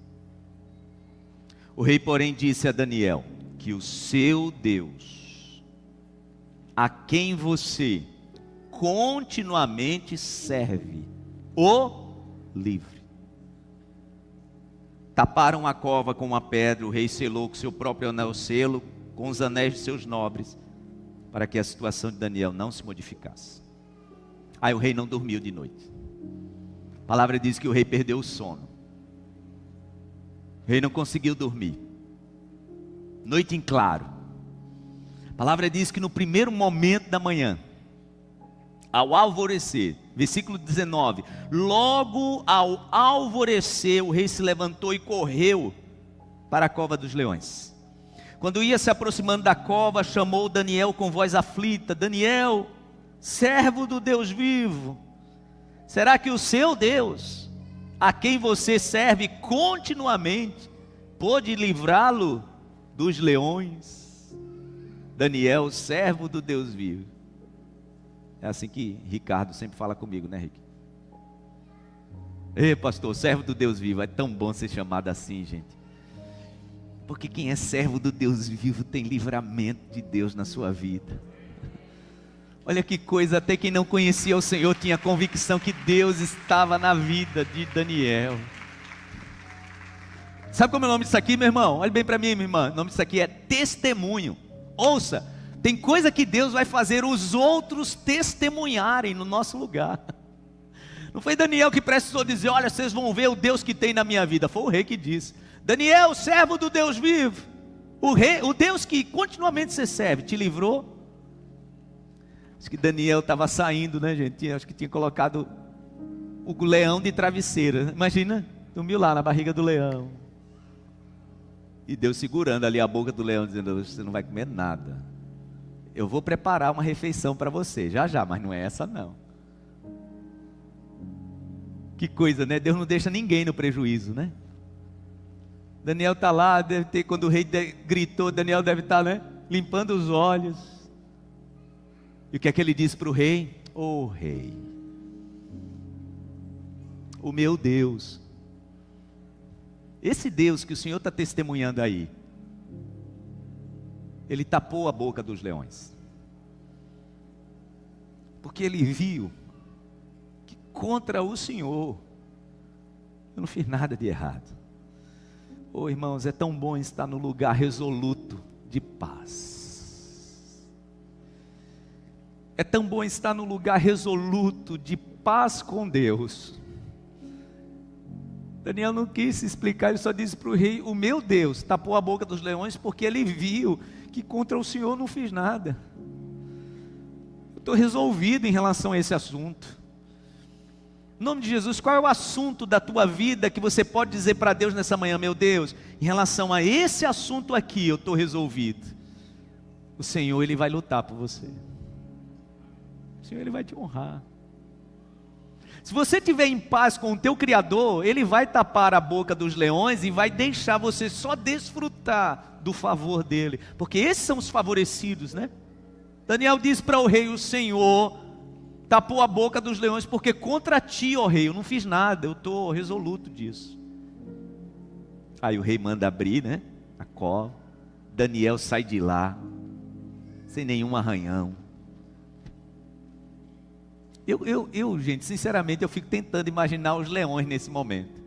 O rei, porém, disse a Daniel que o seu Deus, a quem você continuamente serve, o livre. Taparam a cova com uma pedra, o rei selou com seu próprio anel selo, com os anéis de seus nobres, para que a situação de Daniel não se modificasse. Aí o rei não dormiu de noite. A palavra diz que o rei perdeu o sono. O rei não conseguiu dormir. Noite em claro. A palavra diz que no primeiro momento da manhã, ao alvorecer, versículo 19, logo ao alvorecer, o rei se levantou e correu para a cova dos leões. Quando ia se aproximando da cova, chamou Daniel com voz aflita: Daniel, servo do Deus vivo, será que o seu Deus, a quem você serve continuamente, pôde livrá-lo dos leões? Daniel, servo do Deus vivo. É assim que Ricardo sempre fala comigo, né, Rick? Ei, pastor, servo do Deus vivo. É tão bom ser chamado assim, gente. Porque quem é servo do Deus vivo tem livramento de Deus na sua vida. Olha que coisa, até quem não conhecia o Senhor tinha convicção que Deus estava na vida de Daniel. Sabe como é o nome disso aqui, meu irmão? Olha bem para mim, minha irmã. O nome disso aqui é testemunho. Ouça, tem coisa que Deus vai fazer os outros testemunharem no nosso lugar. Não foi Daniel que precisou dizer: olha, vocês vão ver o Deus que tem na minha vida. Foi o rei que disse: Daniel, servo do Deus vivo, o Deus que continuamente você serve, te livrou. Acho que Daniel estava saindo, né, gente? Acho que tinha colocado o leão de travesseira. Imagina, dormiu lá na barriga do leão. E Deus segurando ali a boca do leão, dizendo: você não vai comer nada. Eu vou preparar uma refeição para você, já já, mas não é essa não. Que coisa, né? Deus não deixa ninguém no prejuízo, né? Daniel está lá, deve ter, quando o rei gritou, Daniel deve estar, né, limpando os olhos. E o que é que ele disse para o rei? Ô rei, o meu Deus, esse Deus que o Senhor está testemunhando aí, ele tapou a boca dos leões, porque ele viu que contra o Senhor eu não fiz nada de errado. Oh, irmãos, é tão bom estar no lugar resoluto de paz. É tão bom estar no lugar resoluto de paz com Deus. Daniel não quis se explicar, ele só disse para o rei: o meu Deus tapou a boca dos leões, porque ele viu que contra o Senhor não fiz nada. Eu estou resolvido em relação a esse assunto. Em nome de Jesus, qual é o assunto da tua vida que você pode dizer para Deus nessa manhã? Meu Deus, em relação a esse assunto aqui, eu estou resolvido. O Senhor, Ele vai lutar por você. O Senhor, Ele vai te honrar. Se você estiver em paz com o teu Criador, Ele vai tapar a boca dos leões e vai deixar você só desfrutar do favor dEle. Porque esses são os favorecidos, né? Daniel diz para o rei: o Senhor tapou a boca dos leões, porque contra ti, ó rei, eu não fiz nada, eu estou resoluto disso. Aí o rei manda abrir, né, a cova. Daniel sai de lá, sem nenhum arranhão. Gente, sinceramente, eu fico tentando imaginar os leões nesse momento.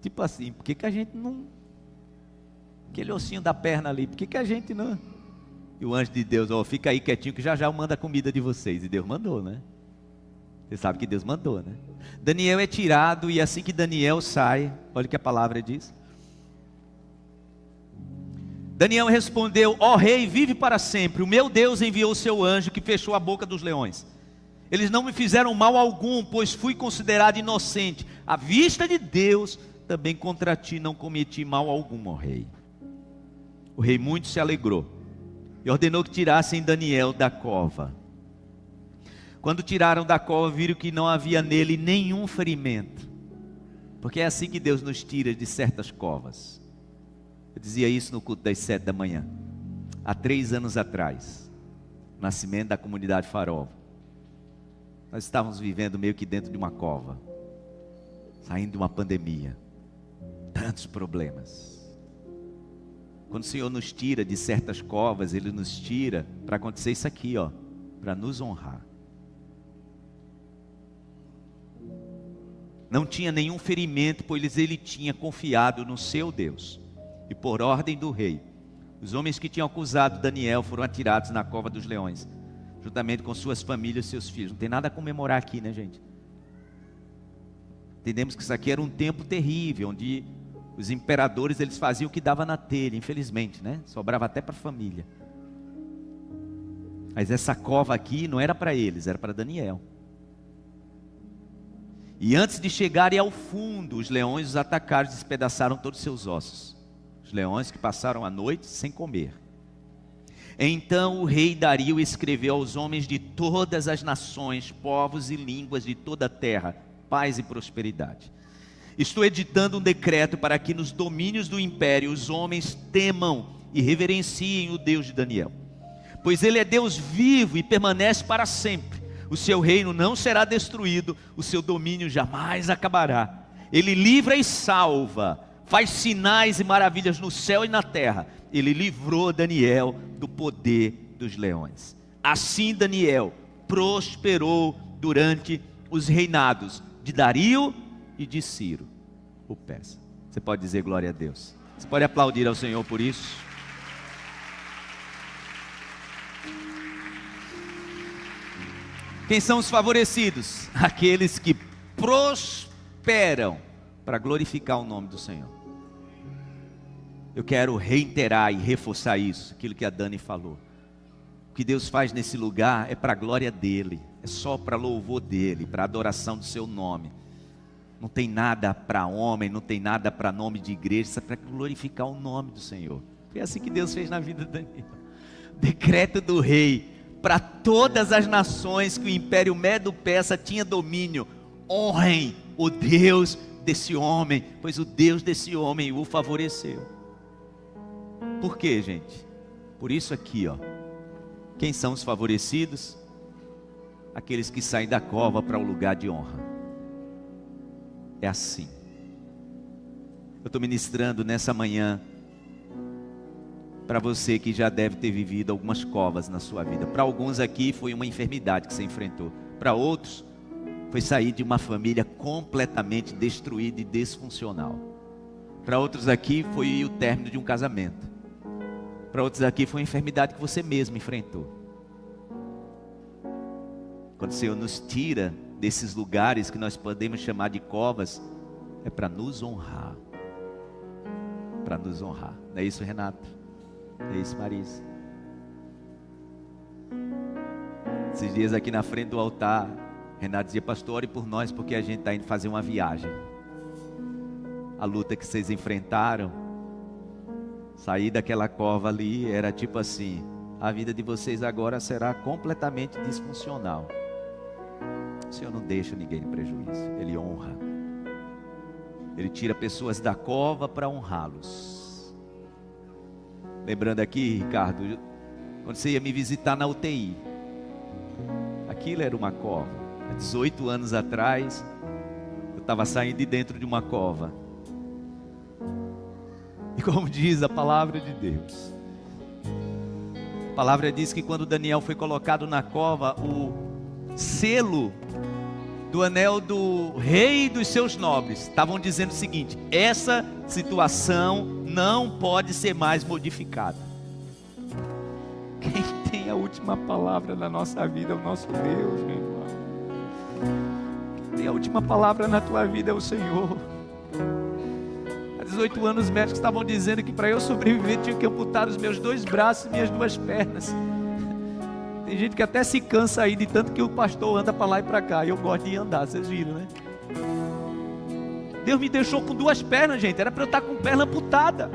Tipo assim, por que a gente não... Aquele ossinho da perna ali, por que a gente não... E o anjo de Deus, fica aí quietinho que já eu mando a comida de vocês. E Deus mandou, né? Você sabe que Deus mandou, né? Daniel é tirado e assim que Daniel sai, olha o que a palavra diz. Daniel respondeu: ó rei, vive para sempre. O meu Deus enviou o seu anjo que fechou a boca dos leões. Eles não me fizeram mal algum, pois fui considerado inocente. À vista de Deus, também contra ti não cometi mal algum, ó rei. O rei muito se alegrou e ordenou que tirassem Daniel da cova. Quando tiraram da cova, viram que não havia nele nenhum ferimento. Porque é assim que Deus nos tira de certas covas. Eu dizia isso no culto das 7 da manhã. Há 3 anos atrás, nascimento da comunidade Farol. Nós estávamos vivendo meio que dentro de uma cova, saindo de uma pandemia, tantos problemas. Quando o Senhor nos tira de certas covas, Ele nos tira para acontecer isso aqui, para nos honrar. Não tinha nenhum ferimento, pois ele tinha confiado no seu Deus. E por ordem do rei, os homens que tinham acusado Daniel foram atirados na cova dos leões, juntamente com suas famílias e seus filhos. Não tem nada a comemorar aqui, né, gente? Entendemos que isso aqui era um tempo terrível, onde os imperadores, eles faziam o que dava na telha, infelizmente, né? Sobrava até para a família. Mas essa cova aqui não era para eles, era para Daniel. E antes de chegarem ao fundo, os leões os atacaram e despedaçaram todos os seus ossos. Os leões que passaram a noite sem comer. Então o rei Dario escreveu aos homens de todas as nações, povos e línguas de toda a terra: paz e prosperidade. Estou editando um decreto para que nos domínios do império os homens temam e reverenciem o Deus de Daniel. Pois ele é Deus vivo e permanece para sempre. O seu reino não será destruído, o seu domínio jamais acabará. Ele livra e salva, faz sinais e maravilhas no céu e na terra. Ele livrou Daniel do poder dos leões. Assim Daniel prosperou durante os reinados de Dario e de Ciro, o persa. Você pode dizer glória a Deus. Você pode aplaudir ao Senhor por isso. Quem são os favorecidos? Aqueles que prosperam para glorificar o nome do Senhor. Eu quero reiterar e reforçar isso, aquilo que a Dani falou. O que Deus faz nesse lugar é para a glória dEle, é só para louvor dEle, para adoração do seu nome. Não tem nada para homem, não tem nada para nome de igreja, isso é para glorificar o nome do Senhor. Foi assim que Deus fez na vida de Daniel. Decreto do rei para todas as nações que o império Medo-Persa tinha domínio: honrem o Deus desse homem, pois o Deus desse homem o favoreceu. Por quê, gente? Por isso aqui, quem são os favorecidos? Aqueles que saem da cova para o lugar de honra. É assim. Eu estou ministrando nessa manhã para você que já deve ter vivido algumas covas na sua vida. Para alguns aqui foi uma enfermidade que você enfrentou. Para outros foi sair de uma família completamente destruída e disfuncional. Para outros aqui foi o término de um casamento. Para outros aqui foi uma enfermidade que você mesmo enfrentou. Quando o Senhor nos tira desses lugares que nós podemos chamar de covas, é para nos honrar. Para nos honrar. Não é isso, Renato? É isso, Marisa. Esses dias aqui na frente do altar, Renato dizia: pastor, ore por nós, porque a gente está indo fazer uma viagem. A luta que vocês enfrentaram, sair daquela cova ali, era tipo assim: a vida de vocês agora será completamente disfuncional. O Senhor não deixa ninguém em prejuízo, Ele honra. Ele tira pessoas da cova para honrá-los. Lembrando aqui, Ricardo, quando você ia me visitar na UTI, aquilo era uma cova. Há 18 anos atrás, eu estava saindo de dentro de uma cova. E como diz a palavra de Deus, a palavra diz que quando Daniel foi colocado na cova, o selo do anel do rei e dos seus nobres, estavam dizendo o seguinte: essa situação não pode ser mais modificada. Quem tem a última palavra na nossa vida é o nosso Deus, meu irmão. Quem tem a última palavra na tua vida é o Senhor. Há 18 anos os médicos estavam dizendo que para eu sobreviver tinha que amputar os meus 2 braços e minhas 2 pernas. Tem gente que até se cansa aí de tanto que o pastor anda para lá e para cá. E eu gosto de andar, vocês viram, né? Deus me deixou com 2 pernas, gente. Era para eu estar com perna amputada.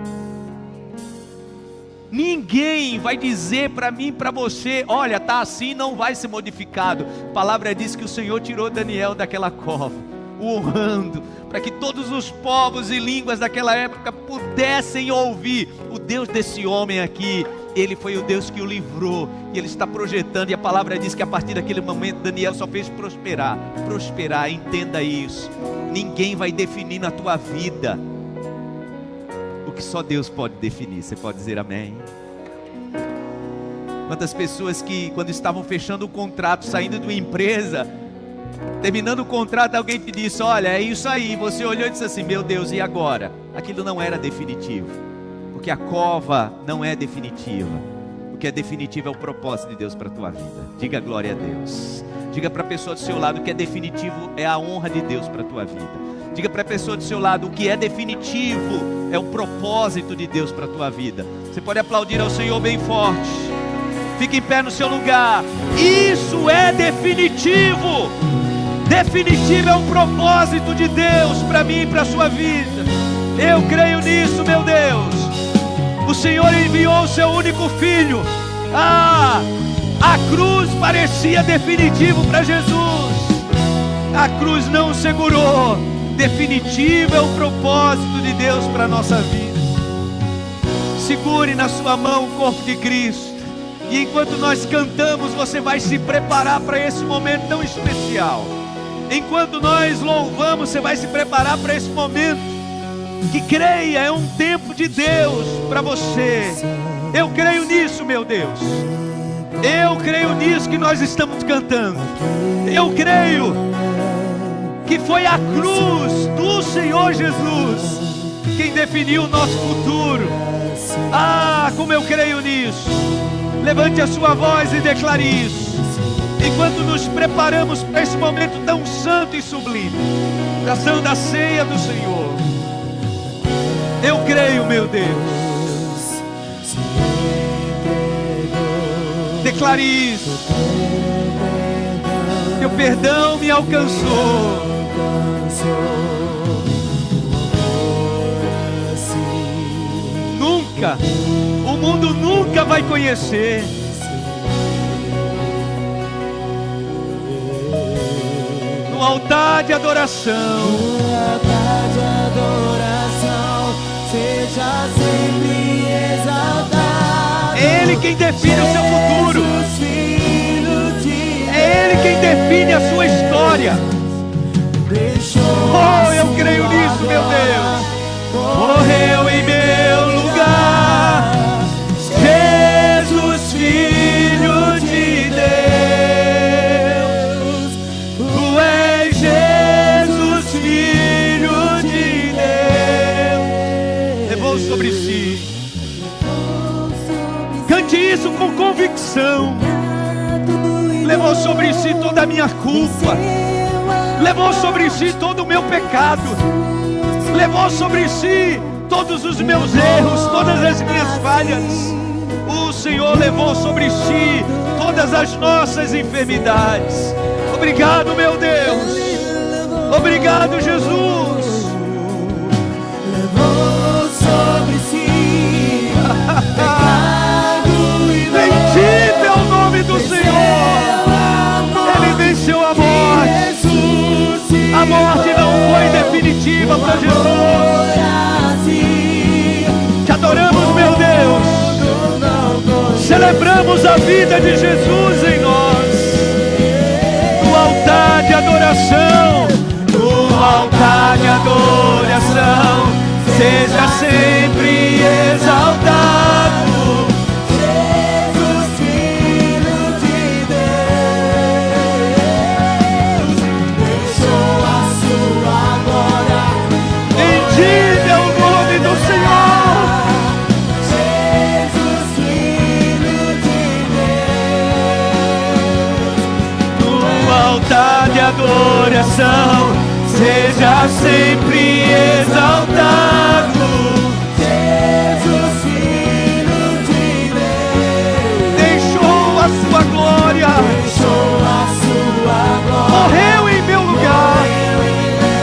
Ninguém vai dizer para mim, para você: olha, tá assim, não vai ser modificado. A palavra diz que o Senhor tirou Daniel daquela cova, o honrando, para que todos os povos e línguas daquela época pudessem ouvir o Deus desse homem aqui. Ele foi o Deus que o livrou, e Ele está projetando, e a palavra diz que a partir daquele momento Daniel só fez prosperar. Prosperar, entenda isso. Ninguém vai definir na tua vida o que só Deus pode definir. Você pode dizer amém? Quantas pessoas que quando estavam fechando o contrato, saindo de uma empresa, terminando o contrato, alguém te disse: olha, é isso aí. Você olhou e disse assim: meu Deus, e agora? Aquilo não era definitivo. Porque a cova não é definitiva. O que é definitivo é o propósito de Deus para a tua vida. Diga glória a Deus. Diga para a pessoa do seu lado: o que é definitivo é a honra de Deus para a tua vida. Diga para a pessoa do seu lado: o que é definitivo é o propósito de Deus para a tua vida. Você pode aplaudir ao Senhor bem forte. Fique em pé no seu lugar. Isso é definitivo. Definitivo é o propósito de Deus para mim e para a sua vida. Eu creio nisso, meu Deus. O Senhor enviou o seu único filho. A cruz parecia definitivo para Jesus. A cruz não segurou. Definitivo é o propósito de Deus para a nossa vida. Segure na sua mão o corpo de Cristo. E enquanto nós cantamos, você vai se preparar para esse momento tão especial. Enquanto nós louvamos, você vai se preparar para esse momento que, creia, é um tempo de Deus para você. Eu creio nisso, meu Deus. Eu creio nisso que nós estamos cantando. Eu creio que foi a cruz do Senhor Jesus quem definiu o nosso futuro. Ah, como eu creio nisso. Levante a sua voz e declare isso. Enquanto nos preparamos para esse momento tão santo e sublime, da Santa Ceia do Senhor. Eu creio, meu Deus. Declare isso. Teu perdão me alcançou. Nunca, o mundo nunca vai conhecer. No altar de adoração,
seja sempre exaltado.
É Ele quem define o seu futuro. É Ele quem define a sua história. Oh, eu creio nisso, meu Deus. Morreu em meu lugar, Jesus, Filho de Deus. Tu és Jesus, Filho de Deus. Levou sobre si. Cante isso com convicção. Levou sobre si toda a minha culpa. Levou sobre si todo o meu pecado. Levou sobre si todos os meus erros, todas as minhas falhas. O Senhor levou sobre si todas as nossas enfermidades. Obrigado, meu Deus. Obrigado, Jesus.
Levou sobre si pecado e
bendito é o nome do Senhor. Ele venceu a morte. A morte não foi definitiva para Jesus. Te adoramos, meu Deus. Celebramos a vida de Jesus em nós. No altar de adoração, no altar de adoração, seja sempre exaltado. adoração seja sempre exaltado.
Jesus, Filho de Deus,
Deixou a sua glória,
deixou a sua glória,
morreu em meu lugar.
morreu em meu lugar.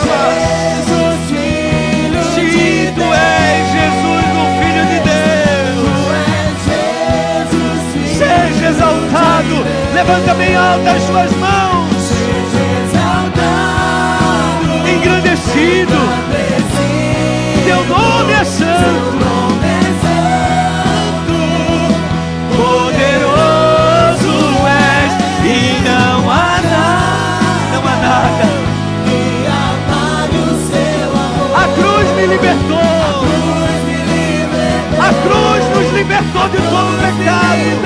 Jesus, Filho
Se
de
tu
Deus,
és Jesus, o Filho de Deus,
tu és Jesus, Filho
seja exaltado. Levanta bem alto as suas mãos,
seja exaltado,
engrandecido. Teu nome é santo, poderoso és, e não há nada. A cruz me libertou, a cruz nos libertou de todo pecado,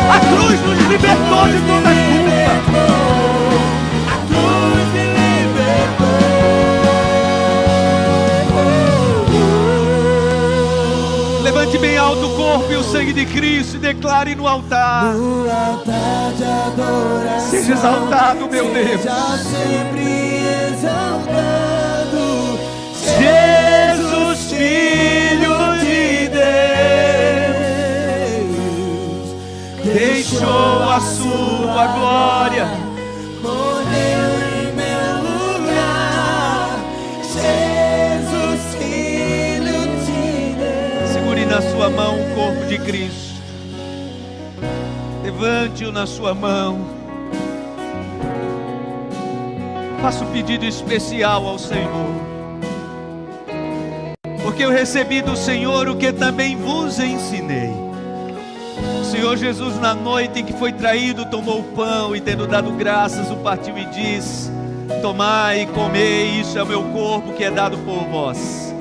a cruz nos libertou de toda culpa. Levante bem alto o corpo e o sangue de Cristo e declare no altar:
No altar de adoração,
seja exaltado, meu Deus.
seja sempre exaltado,
Jesus, Filho de Deus, deixou a sua glória,
morreu em meu lugar. Jesus, Filho de Deus.
segure na sua mão o corpo de Cristo, levante-o na sua mão, faça um pedido especial ao Senhor, porque eu recebi do Senhor o que também vos ensinei. O Senhor Jesus, na noite em que foi traído, tomou o pão e, tendo dado graças, o partiu e disse: tomai e comei, isso é o meu corpo que é dado por vós.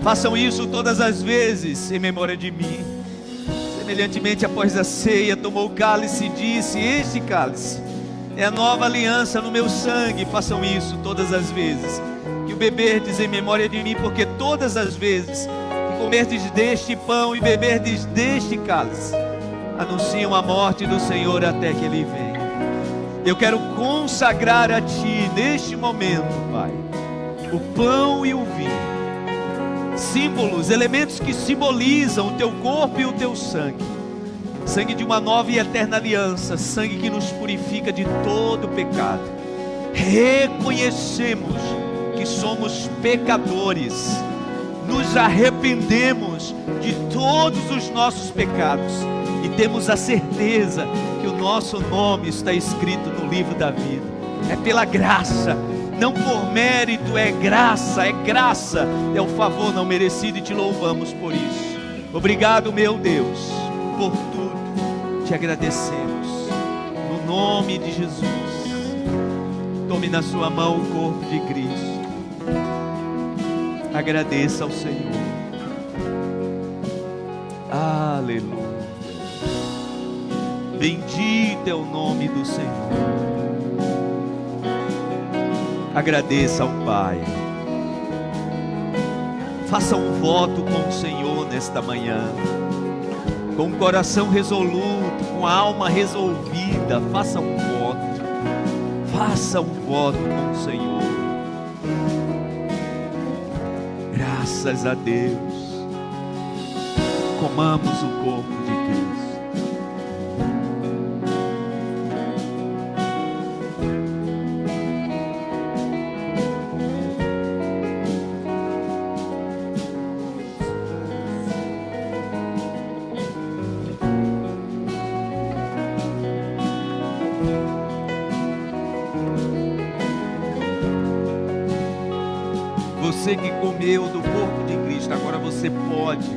Façam isso todas as vezes em memória de mim. Semelhantemente, após a ceia, tomou o cálice e disse: este cálice é a nova aliança no meu sangue. Façam isso todas as vezes que o beberdes em memória de mim, porque todas as vezes que comerdes deste pão e beberdes deste cálice, anunciam a morte do Senhor até que Ele venha. Eu quero consagrar a Ti neste momento, Pai, o pão e o vinho, símbolos, elementos que simbolizam o Teu corpo e o Teu sangue, sangue de uma nova e eterna aliança, sangue que nos purifica de todo pecado. Reconhecemos que somos pecadores, nos arrependemos de todos os nossos pecados e temos a certeza que o nosso nome está escrito no livro da vida. É pela graça, não por mérito, é graça, é o favor não merecido, e te louvamos por isso. Obrigado, meu Deus, por tudo, te agradecemos, no nome de Jesus. Tome na sua mão o corpo de Cristo, agradeça ao Senhor. Aleluia. Bendito é o nome do Senhor. Agradeça ao Pai. Faça um voto com o Senhor nesta manhã, com o coração resoluto, com a alma resolvida. Faça um voto. Faça um voto com o Senhor. Graças a Deus. Comamos o corpo de Cristo. Você que comeu do corpo de Cristo, agora você pode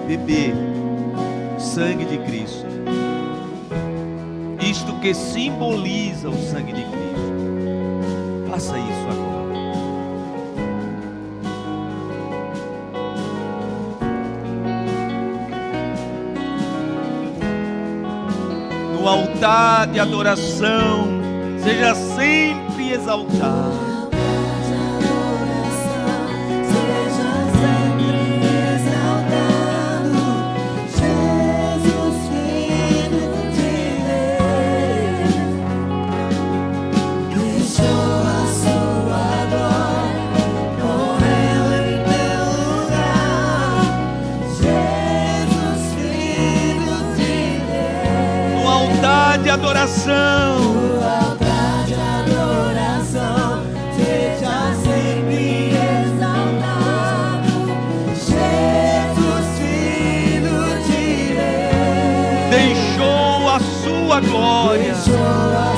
beber o sangue de Cristo. Isto que simboliza o sangue de Cristo. Faça isso agora. No altar de adoração, seja sempre exaltado. adoração.
O altar de adoração seja sempre exaltado. Jesus, Filho de Deus,
Deixou a sua glória,
deixou a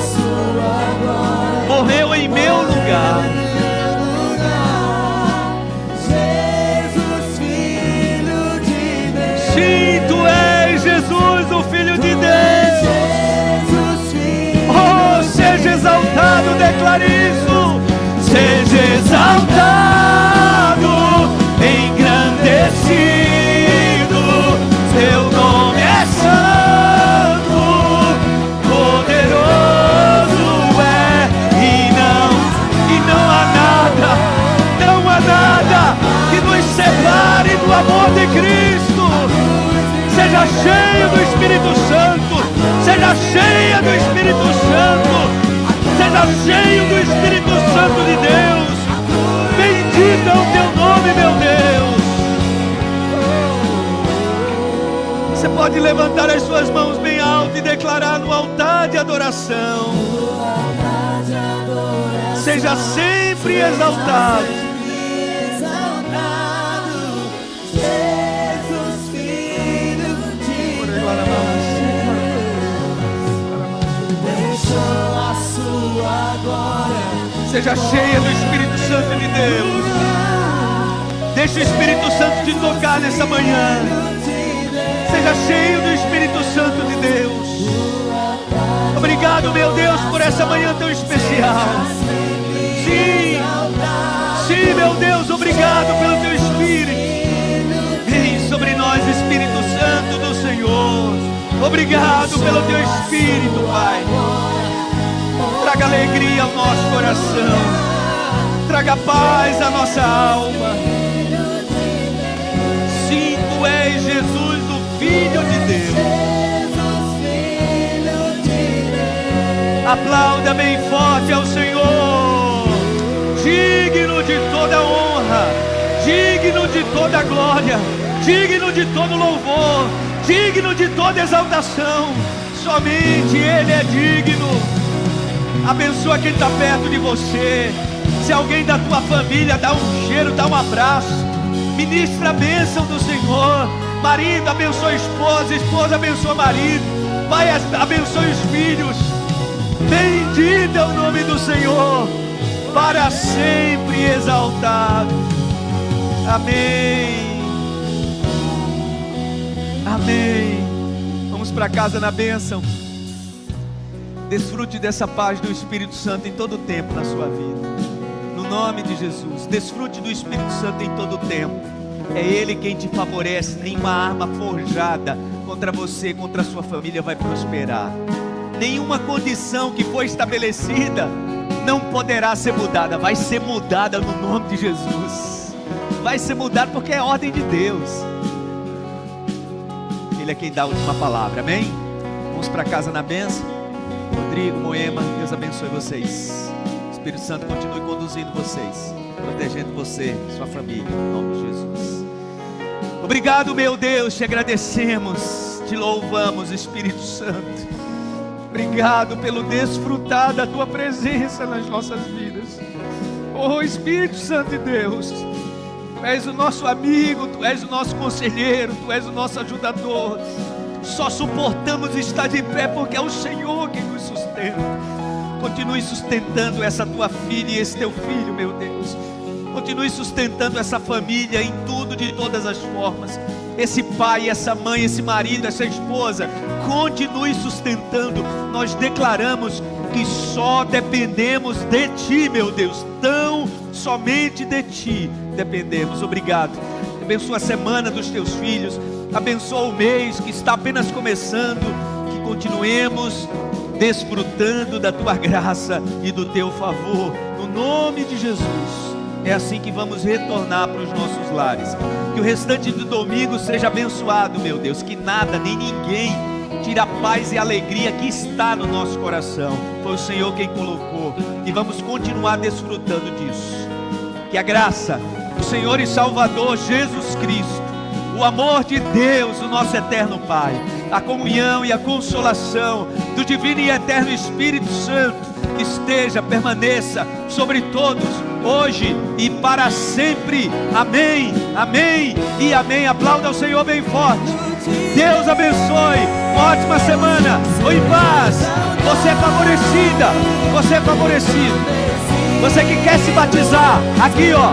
sua glória,
morreu em meu lugar.
Jesus, Filho de Deus,
Sim, tu és Jesus, o Filho de Deus.
Jesus, Filho,
Oh, seja exaltado, declare isso. Seja exaltado, engrandecido. Seu nome é santo, poderoso é. E não há nada que nos separe do amor de Cristo. Seja cheio do Espírito Santo, seja cheia do Espírito Santo, seja cheio do Espírito Santo de Deus. Bendito é o teu nome, meu Deus. Você pode levantar as suas mãos bem alto e declarar no altar de adoração: seja sempre exaltado.
exaltado. Jesus, Filho de deixou a sua glória,
Seja cheia do Espírito Santo de Deus. Deixa o Espírito Santo te tocar nessa manhã. Seja cheio do Espírito Santo de Deus. Obrigado, meu Deus, por essa manhã tão especial. Sim, sim, meu Deus, obrigado pelo teu Espírito. Vem sobre nós, Espírito Santo do Senhor. Obrigado pelo teu Espírito, Pai. Traga alegria ao nosso coração. Traga paz à nossa alma. Sim, tu és Jesus, o Filho de Deus. Aplauda bem forte ao Senhor. Digno de toda honra, digno de toda glória, digno de todo louvor, digno de toda exaltação. Somente Ele é digno. Abençoa quem está perto de você. Se alguém da tua família dá um cheiro, dá um abraço, ministra a bênção do Senhor. Marido, abençoa a esposa, esposa abençoa o marido, pai, abençoa os filhos. Bendito é o nome do Senhor, para sempre exaltado. Amém. Amém. Vamos para casa na bênção. Desfrute dessa paz do Espírito Santo em todo o tempo na sua vida. No nome de Jesus, desfrute do Espírito Santo em todo o tempo. É Ele quem te favorece. Nenhuma arma forjada contra você, contra a sua família vai prosperar. Nenhuma condição que foi estabelecida não poderá ser mudada. Vai ser mudada no nome de Jesus. Vai ser mudada porque é ordem de Deus. Ele é quem dá a última palavra, amém? Vamos para casa na bênção. Rodrigo, Moema, Deus abençoe vocês. O Espírito Santo continue conduzindo vocês, protegendo você, sua família, em nome de Jesus. Obrigado, meu Deus, te agradecemos, te louvamos, Espírito Santo. Obrigado pelo desfrutar da tua presença nas nossas vidas. Oh, Espírito Santo de Deus, tu és o nosso amigo, tu és o nosso conselheiro, tu és o nosso ajudador. Só suportamos estar de pé porque é o Senhor quem nos sustenta. Continue sustentando essa tua filha e esse teu filho, meu Deus. Continue sustentando essa família em tudo, de todas as formas. Esse pai, essa mãe, esse marido, essa esposa, continue sustentando. Nós declaramos que só dependemos de Ti, meu Deus. Tão somente de Ti dependemos. Obrigado. Abençoa a semana dos teus filhos. Abençoa o mês que está apenas começando. Que continuemos desfrutando da Tua graça e do Teu favor. No nome de Jesus. É assim que vamos retornar para os nossos lares. Que o restante do domingo seja abençoado, meu Deus. Que nada, nem ninguém tire a paz e a alegria que está no nosso coração. Foi o Senhor quem colocou. E vamos continuar desfrutando disso. Que a graça do Senhor e Salvador Jesus Cristo, o amor de Deus, o nosso eterno Pai, a comunhão e a consolação do divino e eterno Espírito Santo esteja, permaneça sobre todos, hoje e para sempre. Amém, amém e amém. Aplauda ao Senhor bem forte. Deus abençoe. Uma ótima semana. Ou em paz. Você é favorecida. Você é favorecido. Você que quer se batizar, aqui ó,